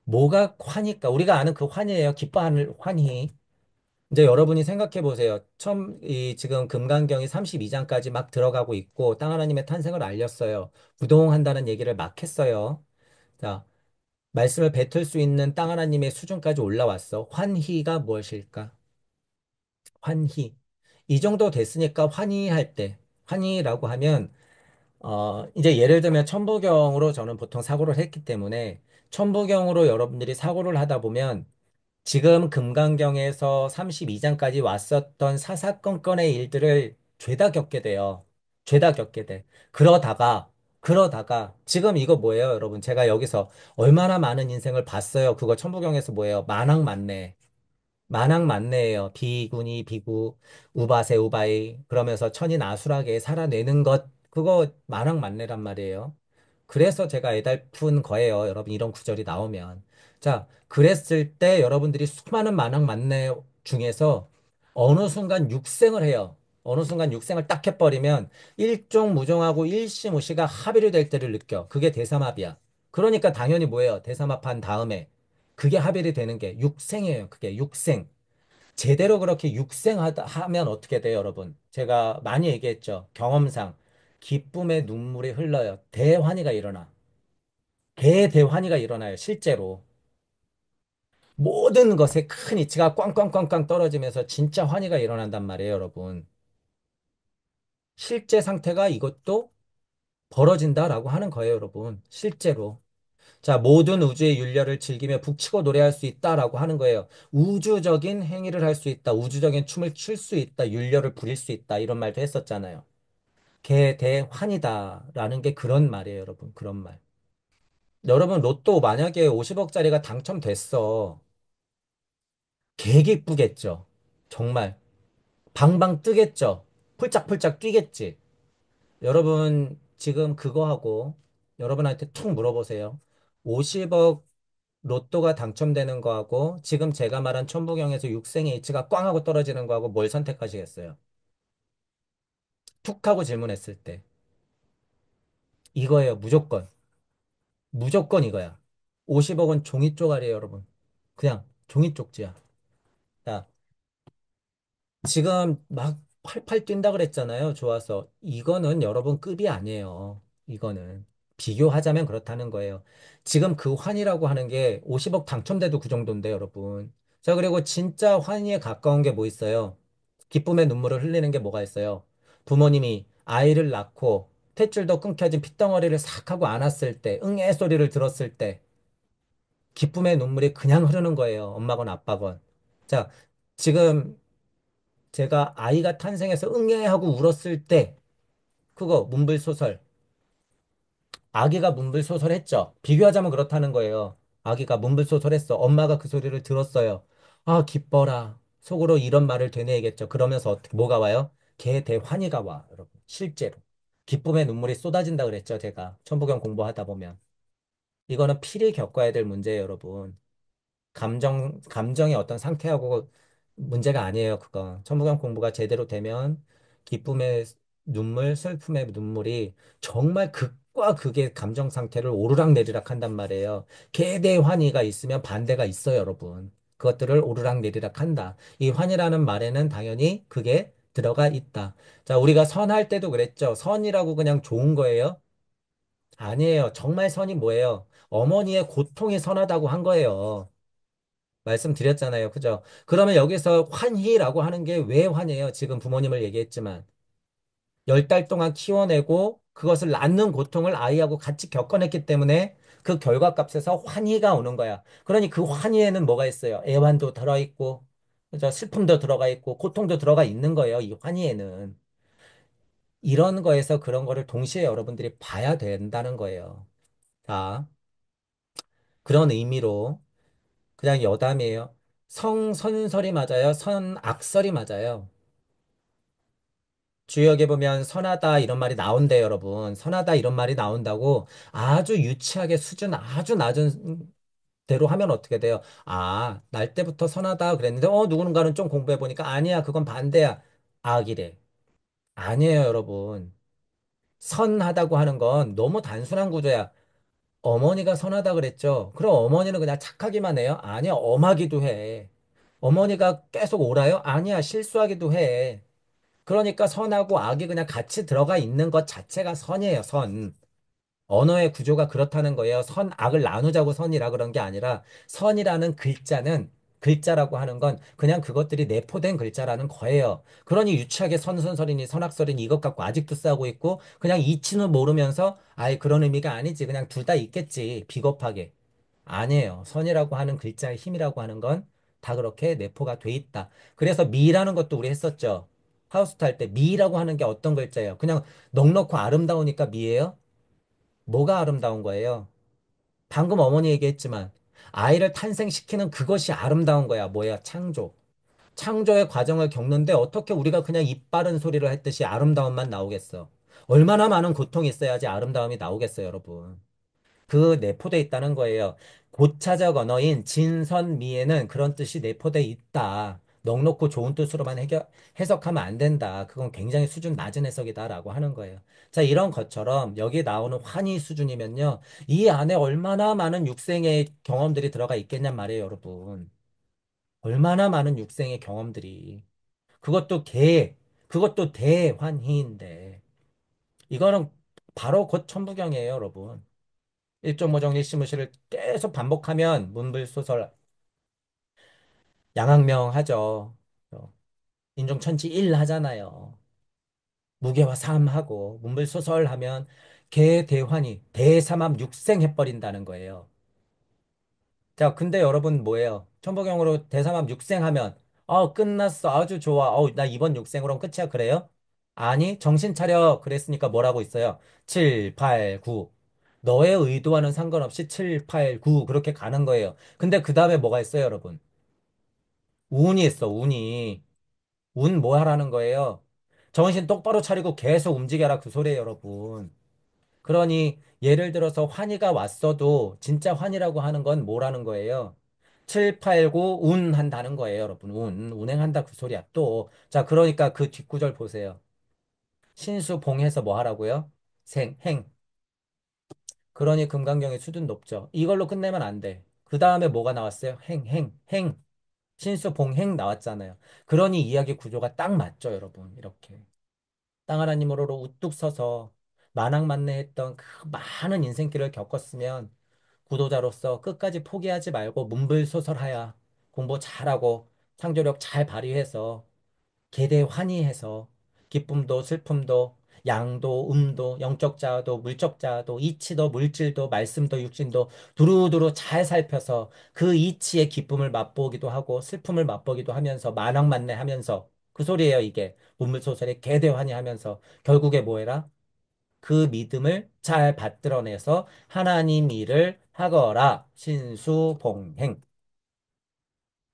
뭐가 환일까? 우리가 아는 그 환이에요. 기뻐하는 환희. 이제 여러분이 생각해 보세요. 지금 금강경이 32장까지 막 들어가고 있고, 땅 하나님의 탄생을 알렸어요. 부동한다는 얘기를 막 했어요. 자, 말씀을 뱉을 수 있는 땅 하나님의 수준까지 올라왔어. 환희가 무엇일까? 환희. 이 정도 됐으니까 환희할 때, 환희라고 하면, 이제 예를 들면 천부경으로 저는 보통 사고를 했기 때문에, 천부경으로 여러분들이 사고를 하다 보면, 지금 금강경에서 32장까지 왔었던 사사건건의 일들을 죄다 겪게 돼요. 죄다 겪게 돼. 그러다가, 지금 이거 뭐예요, 여러분? 제가 여기서 얼마나 많은 인생을 봤어요. 그거 천부경에서 뭐예요? 만왕만래. 만왕만래예요. 비구니 비구, 우바세 우바이. 그러면서 천인 아수라게 살아내는 것. 그거 만왕만래란 말이에요. 그래서 제가 애달픈 거예요. 여러분, 이런 구절이 나오면. 자, 그랬을 때 여러분들이 수많은 만왕 만내 중에서 어느 순간 육생을 해요. 어느 순간 육생을 딱 해버리면 일종무종하고 일시무시가 합의를 될 때를 느껴. 그게 대삼합이야. 그러니까 당연히 뭐예요? 대삼합한 다음에 그게 합의를 되는 게 육생이에요. 그게 육생. 제대로 그렇게 하면 어떻게 돼요, 여러분? 제가 많이 얘기했죠. 경험상 기쁨의 눈물이 흘러요. 대환희가 일어나. 대대환희가 일어나요, 실제로. 모든 것에 큰 이치가 꽝꽝꽝꽝 떨어지면서 진짜 환희가 일어난단 말이에요, 여러분. 실제 상태가 이것도 벌어진다라고 하는 거예요, 여러분. 실제로. 자, 모든 우주의 윤려를 즐기며 북치고 노래할 수 있다라고 하는 거예요. 우주적인 행위를 할 수 있다. 우주적인 춤을 출 수 있다. 윤려를 부릴 수 있다. 이런 말도 했었잖아요. 개대환이다라는 게 그런 말이에요, 여러분. 그런 말. 여러분, 로또 만약에 50억짜리가 당첨됐어. 개 기쁘겠죠. 정말. 방방 뜨겠죠. 폴짝폴짝 뛰겠지. 여러분, 지금 그거 하고 여러분한테 툭 물어보세요. 50억 로또가 당첨되는 거하고 지금 제가 말한 천부경에서 육생의 이치가 꽝 하고 떨어지는 거하고 뭘 선택하시겠어요? 툭 하고 질문했을 때. 이거예요, 무조건. 무조건 이거야. 50억은 종이 쪼가리예요, 여러분. 그냥 종이 쪽지야. 자, 지금 막 팔팔 뛴다 그랬잖아요. 좋아서. 이거는 여러분 급이 아니에요. 이거는. 비교하자면 그렇다는 거예요. 지금 그 환이라고 하는 게 50억 당첨돼도 그 정도인데, 여러분. 자, 그리고 진짜 환희에 가까운 게 뭐 있어요? 기쁨의 눈물을 흘리는 게 뭐가 있어요? 부모님이 아이를 낳고 탯줄도 끊겨진 핏덩어리를 싹 하고 안았을 때, 응애 소리를 들었을 때, 기쁨의 눈물이 그냥 흐르는 거예요. 엄마건 아빠건. 자, 지금 제가 아이가 탄생해서 응애 하고 울었을 때, 그거 문불소설. 아기가 문불소설했죠. 비교하자면 그렇다는 거예요. 아기가 문불소설했어. 엄마가 그 소리를 들었어요. 아, 기뻐라. 속으로 이런 말을 되뇌이겠죠. 그러면서 어떻게 뭐가 와요? 개 대환희가 와, 여러분. 실제로. 기쁨의 눈물이 쏟아진다 그랬죠, 제가. 천부경 공부하다 보면. 이거는 필히 겪어야 될 문제예요, 여러분. 감정의 어떤 상태하고 문제가 아니에요, 그거. 천부경 공부가 제대로 되면 기쁨의 눈물, 슬픔의 눈물이 정말 극과 극의 감정 상태를 오르락내리락 한단 말이에요. 개대환희가 있으면 반대가 있어요, 여러분. 그것들을 오르락내리락 한다. 이 환이라는 말에는 당연히 그게 들어가 있다. 자, 우리가 선할 때도 그랬죠. 선이라고 그냥 좋은 거예요? 아니에요. 정말 선이 뭐예요? 어머니의 고통이 선하다고 한 거예요. 말씀드렸잖아요. 그죠? 그러면 여기서 환희라고 하는 게 왜 환이에요? 지금 부모님을 얘기했지만. 10달 동안 키워내고 그것을 낳는 고통을 아이하고 같이 겪어냈기 때문에 그 결과값에서 환희가 오는 거야. 그러니 그 환희에는 뭐가 있어요? 애환도 들어있고, 그죠? 슬픔도 들어가 있고, 고통도 들어가 있는 거예요. 이 환희에는. 이런 거에서 그런 거를 동시에 여러분들이 봐야 된다는 거예요. 자, 그런 의미로 그냥 여담이에요. 성선설이 맞아요? 선악설이 맞아요? 주역에 보면 선하다 이런 말이 나온대요, 여러분. 선하다 이런 말이 나온다고 아주 유치하게 수준 아주 낮은 대로 하면 어떻게 돼요? 아, 날 때부터 선하다 그랬는데, 누군가는 좀 공부해보니까 아니야, 그건 반대야. 악이래. 아니에요, 여러분. 선하다고 하는 건 너무 단순한 구조야. 어머니가 선하다 그랬죠. 그럼 어머니는 그냥 착하기만 해요? 아니야, 엄하기도 해. 어머니가 계속 옳아요? 아니야, 실수하기도 해. 그러니까 선하고 악이 그냥 같이 들어가 있는 것 자체가 선이에요, 선. 언어의 구조가 그렇다는 거예요. 선, 악을 나누자고 선이라 그런 게 아니라 선이라는 글자는 글자라고 하는 건 그냥 그것들이 내포된 글자라는 거예요. 그러니 유치하게 선선설이니 선악설이니 이것 갖고 아직도 싸우고 있고 그냥 이치는 모르면서 아예 그런 의미가 아니지. 그냥 둘 다 있겠지. 비겁하게. 아니에요. 선이라고 하는 글자의 힘이라고 하는 건 다 그렇게 내포가 돼 있다. 그래서 미라는 것도 우리 했었죠. 하우스 탈 때 미라고 하는 게 어떤 글자예요? 그냥 넉넉고 아름다우니까 미예요? 뭐가 아름다운 거예요? 방금 어머니 얘기했지만 아이를 탄생시키는 그것이 아름다운 거야. 뭐야? 창조. 창조의 과정을 겪는데 어떻게 우리가 그냥 입 바른 소리를 했듯이 아름다움만 나오겠어? 얼마나 많은 고통이 있어야지 아름다움이 나오겠어요, 여러분. 그 내포돼 있다는 거예요. 고차적 언어인 진선미에는 그런 뜻이 내포돼 있다. 넉넉고 좋은 뜻으로만 해석하면 안 된다. 그건 굉장히 수준 낮은 해석이다라고 하는 거예요. 자, 이런 것처럼 여기 나오는 환희 수준이면요. 이 안에 얼마나 많은 육생의 경험들이 들어가 있겠냔 말이에요, 여러분. 얼마나 많은 육생의 경험들이. 그것도 그것도 대환희인데. 이거는 바로 곧 천부경이에요, 여러분. 1.5 정리 시무시를 계속 반복하면 문불소설 양악명 하죠. 인종천지 1 하잖아요. 무게와 삶 하고 문불소설 하면 개대환이 대삼합 육생 해버린다는 거예요. 자, 근데 여러분 뭐예요? 천부경으로 대삼합 육생 하면 끝났어. 아주 좋아. 나 이번 육생으로는 끝이야. 그래요? 아니, 정신 차려. 그랬으니까 뭐라고 있어요? 7, 8, 9. 너의 의도와는 상관없이 7, 8, 9 그렇게 가는 거예요. 근데 그 다음에 뭐가 있어요, 여러분? 운이 있어, 운이. 운 뭐 하라는 거예요? 정신 똑바로 차리고 계속 움직여라 그 소리예요, 여러분. 그러니 예를 들어서 환희가 왔어도 진짜 환희라고 하는 건 뭐라는 거예요? 7, 8, 9 운한다는 거예요, 여러분. 운행한다 그 소리야. 또. 자, 그러니까 그 뒷구절 보세요. 신수봉해서 뭐 하라고요? 행. 그러니 금강경의 수준 높죠. 이걸로 끝내면 안 돼. 그 다음에 뭐가 나왔어요? 행. 신수봉행 나왔잖아요. 그러니 이야기 구조가 딱 맞죠, 여러분. 이렇게. 땅 하나님으로 우뚝 서서 만왕만내했던 그 많은 인생길을 겪었으면 구도자로서 끝까지 포기하지 말고 문불소설하야 공부 잘하고 창조력 잘 발휘해서 계대환이해서 기쁨도 슬픔도 양도 음도 영적 자아도 물적 자아도 이치도 물질도 말씀도 육신도 두루두루 잘 살펴서 그 이치의 기쁨을 맛보기도 하고 슬픔을 맛보기도 하면서 만왕만내하면서 그 소리예요 이게 문물소설의 계대환이하면서 결국에 뭐해라? 그 믿음을 잘 받들어내서 하나님 일을 하거라 신수봉행.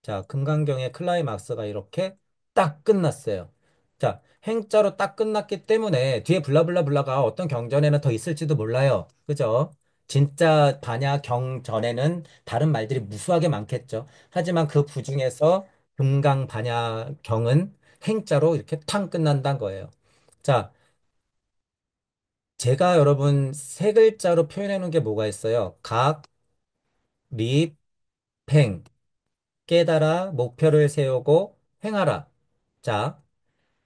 자, 금강경의 클라이막스가 이렇게 딱 끝났어요. 자, 행자로 딱 끝났기 때문에 뒤에 블라블라블라가 어떤 경전에는 더 있을지도 몰라요. 그죠? 진짜 반야 경전에는 다른 말들이 무수하게 많겠죠. 하지만 그 부중에서 금강 반야 경은 행자로 이렇게 탕 끝난다는 거예요. 자, 제가 여러분 세 글자로 표현해 놓은 게 뭐가 있어요? 각, 립, 팽. 깨달아 목표를 세우고 행하라. 자,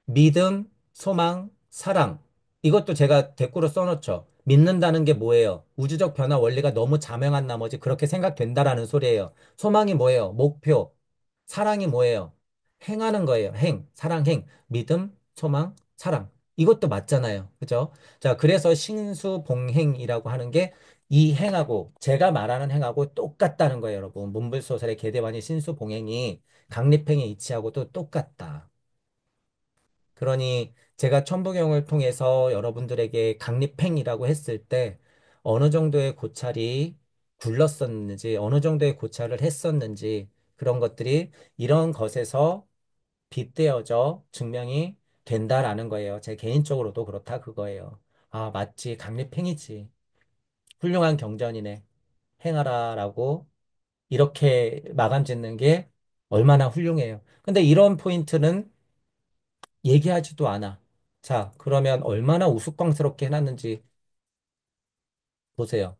믿음, 소망, 사랑. 이것도 제가 댓글로 써놓죠. 믿는다는 게 뭐예요? 우주적 변화 원리가 너무 자명한 나머지 그렇게 생각된다라는 소리예요. 소망이 뭐예요? 목표. 사랑이 뭐예요? 행하는 거예요. 행, 사랑, 행. 믿음, 소망, 사랑. 이것도 맞잖아요. 그죠? 자, 그래서 신수봉행이라고 하는 게 이 행하고 제가 말하는 행하고 똑같다는 거예요, 여러분. 문불소설의 계대반이 신수봉행이 강립행의 이치하고도 똑같다. 그러니 제가 천부경을 통해서 여러분들에게 강립행이라고 했을 때 어느 정도의 고찰이 굴렀었는지, 어느 정도의 고찰을 했었는지 그런 것들이 이런 것에서 빗대어져 증명이 된다라는 거예요. 제 개인적으로도 그렇다 그거예요. 아, 맞지. 강립행이지. 훌륭한 경전이네. 행하라라고 이렇게 마감 짓는 게 얼마나 훌륭해요. 근데 이런 포인트는 얘기하지도 않아. 자, 그러면 얼마나 우스꽝스럽게 해놨는지 보세요.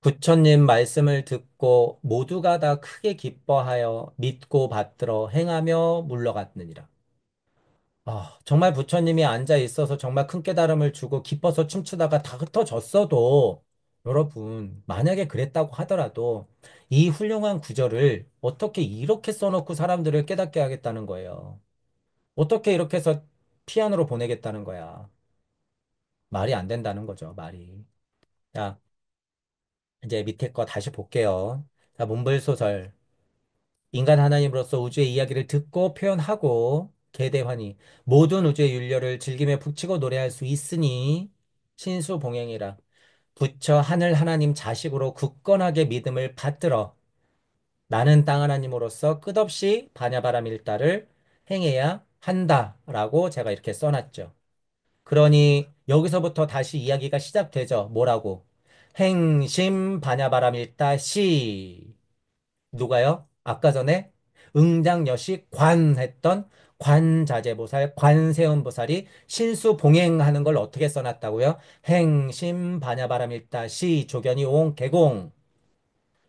부처님 말씀을 듣고 모두가 다 크게 기뻐하여 믿고 받들어 행하며 물러갔느니라. 아, 정말 부처님이 앉아 있어서 정말 큰 깨달음을 주고 기뻐서 춤추다가 다 흩어졌어도 여러분, 만약에 그랬다고 하더라도 이 훌륭한 구절을 어떻게 이렇게 써놓고 사람들을 깨닫게 하겠다는 거예요. 어떻게 이렇게 해서 피안으로 보내겠다는 거야. 말이 안 된다는 거죠, 말이. 자, 이제 밑에 거 다시 볼게요. 자, 문불소설. 인간 하나님으로서 우주의 이야기를 듣고 표현하고 계대환이 모든 우주의 윤려를 즐기며 북치고 노래할 수 있으니 신수봉행이라. 부처 하늘 하나님 자식으로 굳건하게 믿음을 받들어 나는 땅 하나님으로서 끝없이 반야바람 일다를 행해야 한다라고 제가 이렇게 써놨죠. 그러니 여기서부터 다시 이야기가 시작되죠. 뭐라고? 행심 반야바람일다 시. 누가요? 아까 전에 응장여시 관했던 관자재보살, 관세음보살이 신수봉행하는 걸 어떻게 써놨다고요? 행심 반야바람일다 시 조견이 옹 개공.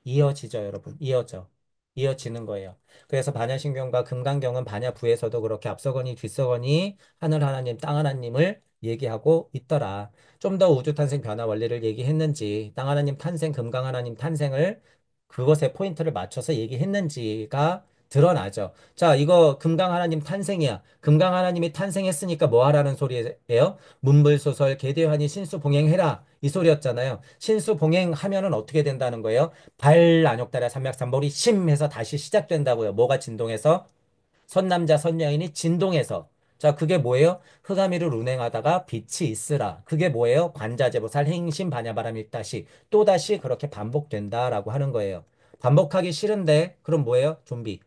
이어지죠, 여러분. 이어져. 이어지는 거예요. 그래서 반야신경과 금강경은 반야부에서도 그렇게 앞서거니 뒤서거니 하늘 하나님, 땅 하나님을 얘기하고 있더라. 좀 더 우주 탄생 변화 원리를 얘기했는지, 땅 하나님 탄생, 금강 하나님 탄생을 그것에 포인트를 맞춰서 얘기했는지가 드러나죠. 자, 이거 금강 하나님 탄생이야. 금강 하나님이 탄생했으니까 뭐 하라는 소리예요? 문불소설 계대환이 신수봉행해라. 이 소리였잖아요. 신수봉행하면은 어떻게 된다는 거예요? 발안욕달야 삼맥삼볼이 심해서 다시 시작된다고요. 뭐가 진동해서? 선남자 선여인이 진동해서. 자, 그게 뭐예요? 흑암이를 운행하다가 빛이 있으라. 그게 뭐예요? 관자재보살 행심 반야바람 일다시 또다시 그렇게 반복된다라고 하는 거예요. 반복하기 싫은데 그럼 뭐예요? 좀비.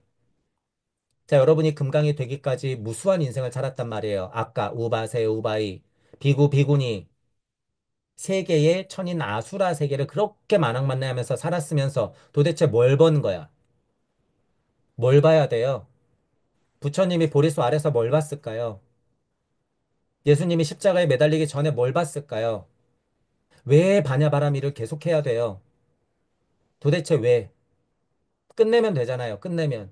자, 여러분이 금강이 되기까지 무수한 인생을 살았단 말이에요. 아까 우바세 우바이 비구 비구니 세계의 천인 아수라 세계를 그렇게 만왕만내하면서 살았으면서 도대체 뭘 번 거야? 뭘 봐야 돼요? 부처님이 보리수 아래서 뭘 봤을까요? 예수님이 십자가에 매달리기 전에 뭘 봤을까요? 왜 바냐바라미를 계속해야 돼요? 도대체 왜? 끝내면 되잖아요. 끝내면.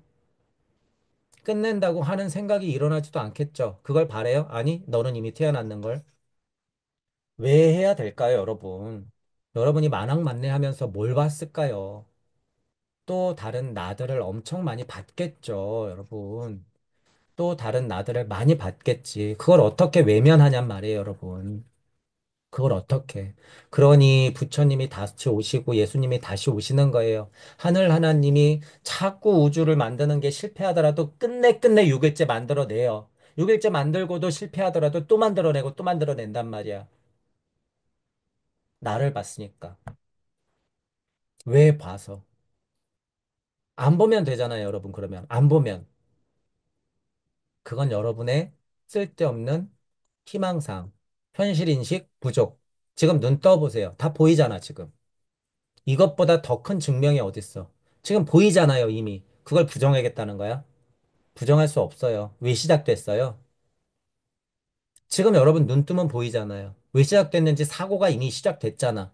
끝낸다고 하는 생각이 일어나지도 않겠죠. 그걸 바래요? 아니, 너는 이미 태어났는 걸. 왜 해야 될까요, 여러분? 여러분이 만왕만내하면서 뭘 봤을까요? 또 다른 나들을 엄청 많이 봤겠죠, 여러분. 또 다른 나들을 많이 받겠지. 그걸 어떻게 외면하냔 말이에요, 여러분. 그걸 어떻게. 그러니 부처님이 다시 오시고 예수님이 다시 오시는 거예요. 하늘 하나님이 자꾸 우주를 만드는 게 실패하더라도 끝내 6일째 만들어내요. 6일째 만들고도 실패하더라도 또 만들어내고 또 만들어낸단 말이야. 나를 봤으니까. 왜 봐서? 안 보면 되잖아요, 여러분. 그러면. 안 보면. 그건 여러분의 쓸데없는 희망사항, 현실인식 부족. 지금 눈 떠보세요. 다 보이잖아, 지금. 이것보다 더 큰 증명이 어딨어. 지금 보이잖아요, 이미. 그걸 부정하겠다는 거야? 부정할 수 없어요. 왜 시작됐어요? 지금 여러분 눈 뜨면 보이잖아요. 왜 시작됐는지 사고가 이미 시작됐잖아.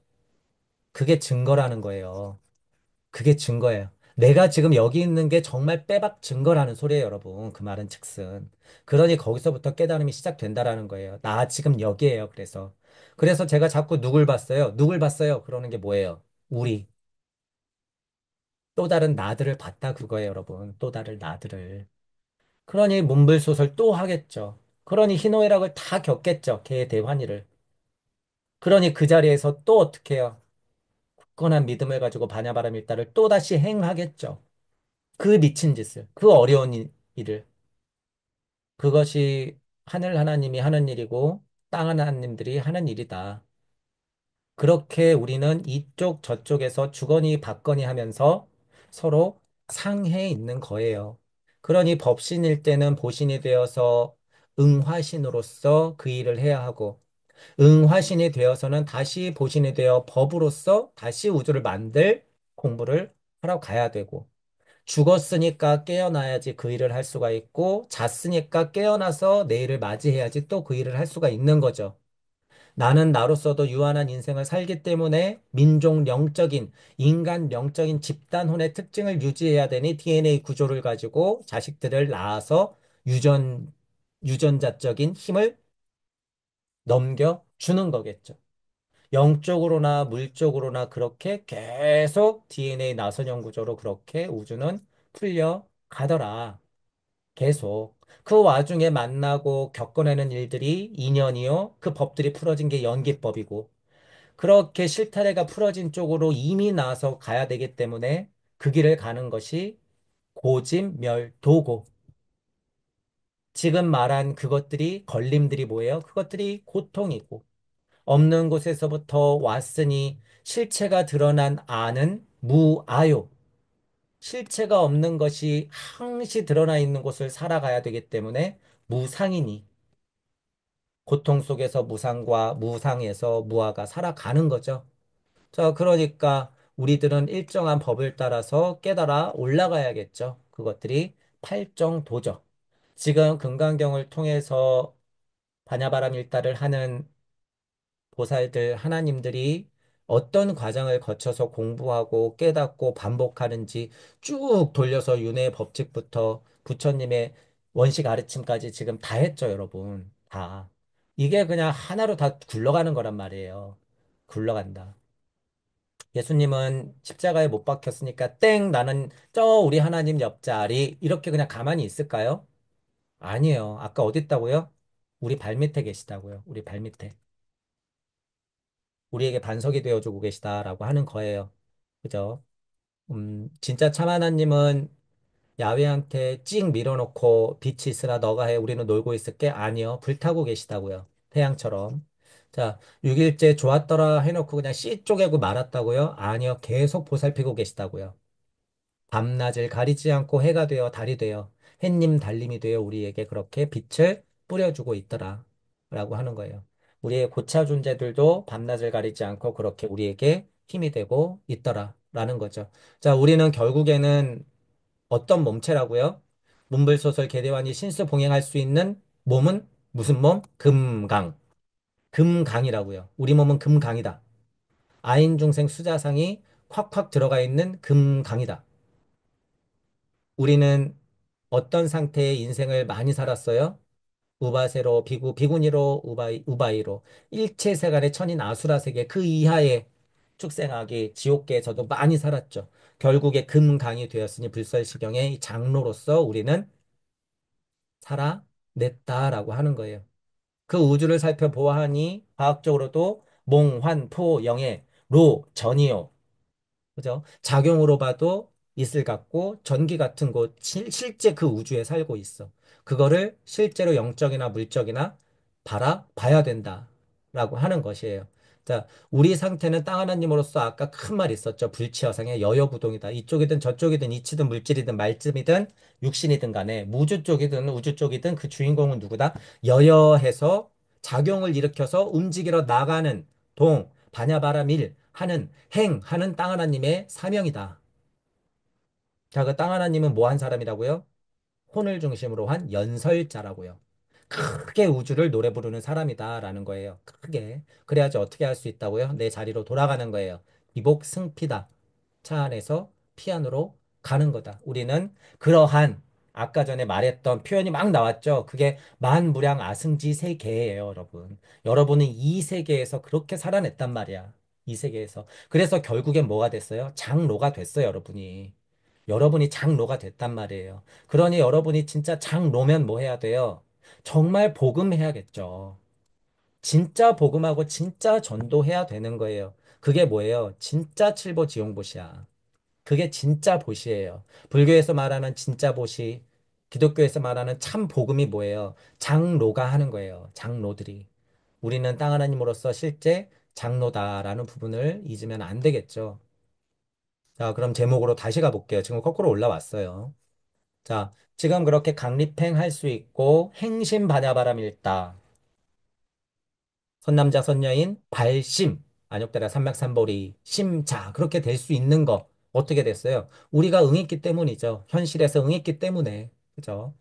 그게 증거라는 거예요. 그게 증거예요. 내가 지금 여기 있는 게 정말 빼박 증거라는 소리예요, 여러분. 그 말은 즉슨. 그러니 거기서부터 깨달음이 시작된다라는 거예요. 나 지금 여기에요, 그래서. 그래서 제가 자꾸 누굴 봤어요? 누굴 봤어요? 그러는 게 뭐예요? 우리. 또 다른 나들을 봤다 그거예요, 여러분. 또 다른 나들을. 그러니 문불소설 또 하겠죠. 그러니 희노애락을 다 겪겠죠. 개의 대환희를. 그러니 그 자리에서 또 어떻게 해요? 굳건한 믿음을 가지고 바냐바람 일다를 또다시 행하겠죠. 그 미친 짓을, 그 어려운 일을. 그것이 하늘 하나님이 하는 일이고 땅 하나님들이 하는 일이다. 그렇게 우리는 이쪽 저쪽에서 주거니 받거니 하면서 서로 상해 있는 거예요. 그러니 법신일 때는 보신이 되어서 응화신으로서 그 일을 해야 하고 응화신이 되어서는 다시 보신이 되어 법으로서 다시 우주를 만들 공부를 하러 가야 되고 죽었으니까 깨어나야지 그 일을 할 수가 있고 잤으니까 깨어나서 내일을 맞이해야지 또 그 일을 할 수가 있는 거죠. 나는 나로서도 유한한 인생을 살기 때문에 민족령적인, 인간령적인 집단혼의 특징을 유지해야 되니 DNA 구조를 가지고 자식들을 낳아서 유전, 유전자적인 힘을 넘겨주는 거겠죠. 영적으로나 물적으로나 그렇게 계속 DNA 나선형 구조로 그렇게 우주는 풀려 가더라. 계속. 그 와중에 만나고 겪어내는 일들이 인연이요. 그 법들이 풀어진 게 연기법이고. 그렇게 실타래가 풀어진 쪽으로 이미 나서 가야 되기 때문에 그 길을 가는 것이 고짐멸도고. 지금 말한 그것들이 걸림들이 뭐예요? 그것들이 고통이고. 없는 곳에서부터 왔으니 실체가 드러난 아는 무아요. 실체가 없는 것이 항시 드러나 있는 곳을 살아가야 되기 때문에 무상이니 고통 속에서 무상과 무상에서 무아가 살아가는 거죠. 자, 그러니까 우리들은 일정한 법을 따라서 깨달아 올라가야겠죠. 그것들이 팔정도죠. 지금 금강경을 통해서 반야바람 일다를 하는 보살들, 하나님들이 어떤 과정을 거쳐서 공부하고 깨닫고 반복하는지 쭉 돌려서 윤회 법칙부터 부처님의 원시 가르침까지 지금 다 했죠, 여러분. 다. 이게 그냥 하나로 다 굴러가는 거란 말이에요. 굴러간다. 예수님은 십자가에 못 박혔으니까 땡, 나는 저 우리 하나님 옆자리 이렇게 그냥 가만히 있을까요? 아니에요. 아까 어디 있다고요? 우리 발밑에 계시다고요. 우리 발밑에. 우리에게 반석이 되어주고 계시다라고 하는 거예요. 그죠? 진짜 참 하나님은 야훼한테 찍 밀어놓고 빛이 있으라 너가 해 우리는 놀고 있을게? 아니요. 불타고 계시다고요. 태양처럼. 자, 6일째 좋았더라 해놓고 그냥 씨 쪼개고 말았다고요? 아니요. 계속 보살피고 계시다고요. 밤낮을 가리지 않고 해가 되어 달이 되어 햇님 달님이 되어 우리에게 그렇게 빛을 뿌려주고 있더라. 라고 하는 거예요. 우리의 고차 존재들도 밤낮을 가리지 않고 그렇게 우리에게 힘이 되고 있더라. 라는 거죠. 자, 우리는 결국에는 어떤 몸체라고요? 문불소설 계대환이 신수 봉행할 수 있는 몸은 무슨 몸? 금강. 금강이라고요. 우리 몸은 금강이다. 아인중생 수자상이 콱콱 들어가 있는 금강이다. 우리는 어떤 상태의 인생을 많이 살았어요? 우바세로, 비구니로, 우바이로. 일체세간의 천인 아수라 세계 그 이하의 축생하기, 지옥계에서도 많이 살았죠. 결국에 금강이 되었으니 불설시경의 장로로서 우리는 살아냈다라고 하는 거예요. 그 우주를 살펴보아하니 과학적으로도 몽, 환, 포, 영의 로, 전이요. 그죠? 작용으로 봐도 이슬 같고 전기 같은 곳 실제 그 우주에 살고 있어. 그거를 실제로 영적이나 물적이나 봐야 된다라고 하는 것이에요. 자, 우리 상태는 땅 하나님으로서 아까 큰 말 있었죠. 불치여상의 여여부동이다. 이쪽이든 저쪽이든 이치든 물질이든 말씀이든 육신이든 간에 무주 쪽이든 우주 쪽이든 그 주인공은 누구다? 여여해서 작용을 일으켜서 움직이러 나가는 반야바라밀 하는 하는 땅 하나님의 사명이다. 자, 그 땅 하나님은 뭐 한 사람이라고요? 혼을 중심으로 한 연설자라고요. 크게 우주를 노래 부르는 사람이다라는 거예요. 크게. 그래야지 어떻게 할 수 있다고요? 내 자리로 돌아가는 거예요. 비복 승피다. 차 안에서 피안으로 가는 거다. 우리는 그러한 아까 전에 말했던 표현이 막 나왔죠. 그게 만무량 아승지 세계예요, 여러분. 여러분은 이 세계에서 그렇게 살아냈단 말이야. 이 세계에서. 그래서 결국엔 뭐가 됐어요? 장로가 됐어요, 여러분이. 여러분이 장로가 됐단 말이에요. 그러니 여러분이 진짜 장로면 뭐 해야 돼요? 정말 복음해야겠죠. 진짜 복음하고 진짜 전도해야 되는 거예요. 그게 뭐예요? 진짜 칠보지용보시야. 그게 진짜 보시예요. 불교에서 말하는 진짜 보시, 기독교에서 말하는 참 복음이 뭐예요? 장로가 하는 거예요. 장로들이. 우리는 땅 하나님으로서 실제 장로다라는 부분을 잊으면 안 되겠죠. 자, 그럼 제목으로 다시 가볼게요. 지금 거꾸로 올라왔어요. 자, 지금 그렇게 강립행 할 수 있고 행심 반야바람 일다. 선남자 선녀인 발심 안욕대라 삼맥삼보리 심자 그렇게 될 수 있는 거 어떻게 됐어요? 우리가 응했기 때문이죠. 현실에서 응했기 때문에. 그죠?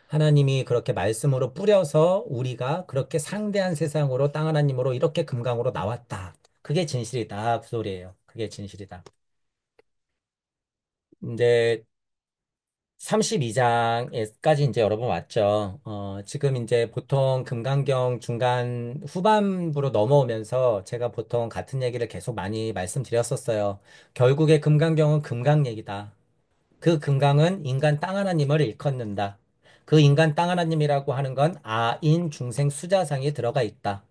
하나님이 그렇게 말씀으로 뿌려서 우리가 그렇게 상대한 세상으로 땅 하나님으로 이렇게 금강으로 나왔다. 그게 진실이다. 그 소리예요. 그게 진실이다. 이제 32장에까지 이제 여러분 왔죠. 지금 이제 보통 금강경 중간 후반부로 넘어오면서 제가 보통 같은 얘기를 계속 많이 말씀드렸었어요. 결국에 금강경은 금강 얘기다. 그 금강은 인간 땅 하나님을 일컫는다. 그 인간 땅 하나님이라고 하는 건 아인 중생 수자상이 들어가 있다.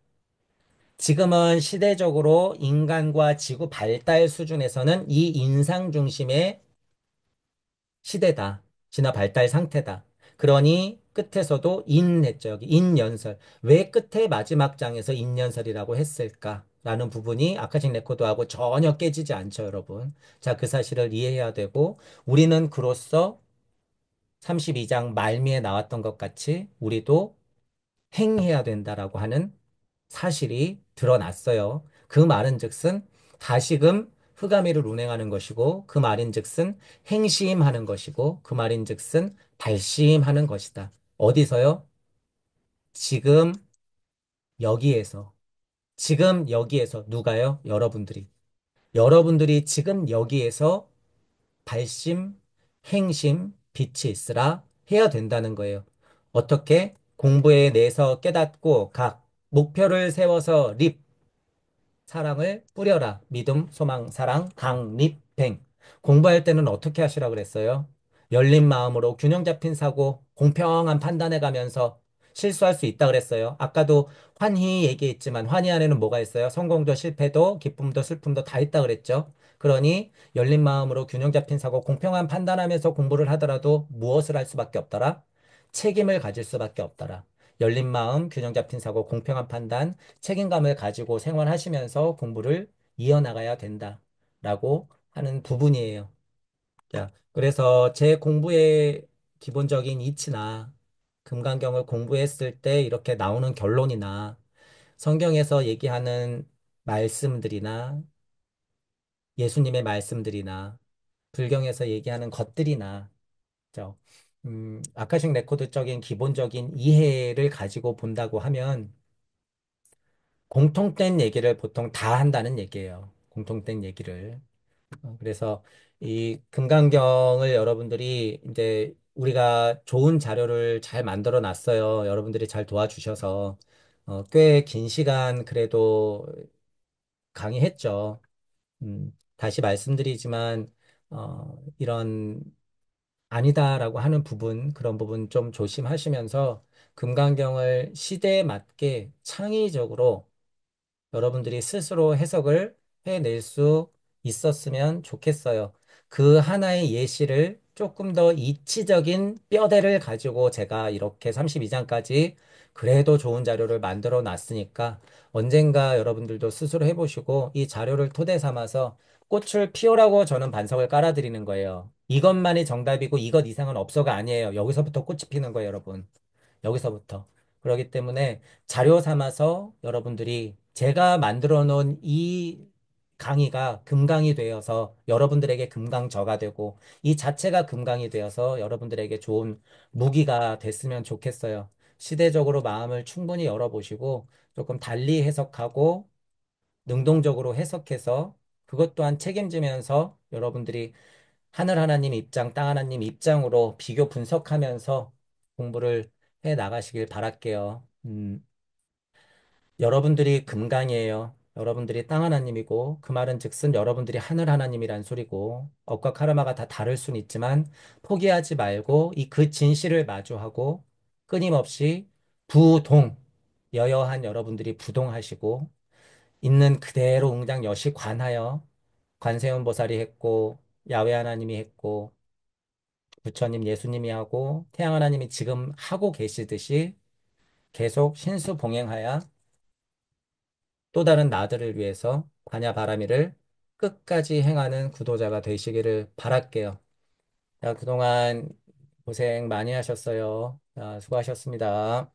지금은 시대적으로 인간과 지구 발달 수준에서는 이 인상 중심의 시대다. 진화 발달 상태다. 그러니 끝에서도 인했죠. 여기 인연설. 왜 끝에 마지막 장에서 인연설이라고 했을까? 라는 부분이 아카식 레코드하고 전혀 깨지지 않죠, 여러분. 자, 그 사실을 이해해야 되고, 우리는 그로써 32장 말미에 나왔던 것 같이 우리도 행해야 된다라고 하는 사실이 드러났어요. 그 말은즉슨 다시금 흑암이를 운행하는 것이고 그 말인즉슨 행시임하는 것이고 그 말인즉슨 발시임하는 것이다. 어디서요? 지금 여기에서. 지금 여기에서 누가요? 여러분들이. 여러분들이 지금 여기에서 발심, 행심, 빛이 있으라 해야 된다는 거예요. 어떻게? 공부에 내서 깨닫고 각 목표를 세워서 사랑을 뿌려라. 믿음, 소망, 사랑, 강립행. 공부할 때는 어떻게 하시라 그랬어요? 열린 마음으로 균형 잡힌 사고, 공평한 판단해 가면서 실수할 수 있다 그랬어요. 아까도 환희 얘기했지만 환희 안에는 뭐가 있어요? 성공도 실패도 기쁨도 슬픔도 다 있다 그랬죠. 그러니 열린 마음으로 균형 잡힌 사고, 공평한 판단하면서 공부를 하더라도 무엇을 할 수밖에 없더라? 책임을 가질 수밖에 없더라. 열린 마음, 균형 잡힌 사고, 공평한 판단, 책임감을 가지고 생활하시면서 공부를 이어나가야 된다라고 하는 부분이에요. 자, 그래서 제 공부의 기본적인 이치나 금강경을 공부했을 때 이렇게 나오는 결론이나 성경에서 얘기하는 말씀들이나 예수님의 말씀들이나 불경에서 얘기하는 것들이나 아카식 레코드적인 기본적인 이해를 가지고 본다고 하면 공통된 얘기를 보통 다 한다는 얘기예요. 공통된 얘기를. 그래서 이 금강경을 여러분들이 이제 우리가 좋은 자료를 잘 만들어 놨어요. 여러분들이 잘 도와주셔서 꽤 긴 시간 그래도 강의했죠. 다시 말씀드리지만 이런 아니다라고 하는 부분, 그런 부분 좀 조심하시면서 금강경을 시대에 맞게 창의적으로 여러분들이 스스로 해석을 해낼 수 있었으면 좋겠어요. 그 하나의 예시를 조금 더 이치적인 뼈대를 가지고 제가 이렇게 32장까지 그래도 좋은 자료를 만들어 놨으니까 언젠가 여러분들도 스스로 해보시고 이 자료를 토대 삼아서 꽃을 피우라고 저는 반석을 깔아드리는 거예요. 이것만이 정답이고 이것 이상은 없어가 아니에요. 여기서부터 꽃이 피는 거예요, 여러분. 여기서부터. 그렇기 때문에 자료 삼아서 여러분들이 제가 만들어 놓은 이 강의가 금강이 되어서 여러분들에게 금강저가 되고 이 자체가 금강이 되어서 여러분들에게 좋은 무기가 됐으면 좋겠어요. 시대적으로 마음을 충분히 열어보시고 조금 달리 해석하고 능동적으로 해석해서 그것 또한 책임지면서 여러분들이 하늘 하나님 입장, 땅 하나님 입장으로 비교 분석하면서 공부를 해 나가시길 바랄게요. 여러분들이 금강이에요. 여러분들이 땅 하나님이고 그 말은 즉슨 여러분들이 하늘 하나님이란 소리고 업과 카르마가 다 다를 순 있지만 포기하지 말고 이 그 진실을 마주하고 끊임없이 부동 여여한 여러분들이 부동하시고 있는 그대로 응당여시 관하여 관세음 보살이 했고 야훼 하나님이 했고 부처님 예수님이 하고 태양 하나님이 지금 하고 계시듯이 계속 신수봉행하여 또 다른 나들을 위해서 반야 바라미를 끝까지 행하는 구도자가 되시기를 바랄게요. 자, 그동안 고생 많이 하셨어요. 자, 수고하셨습니다.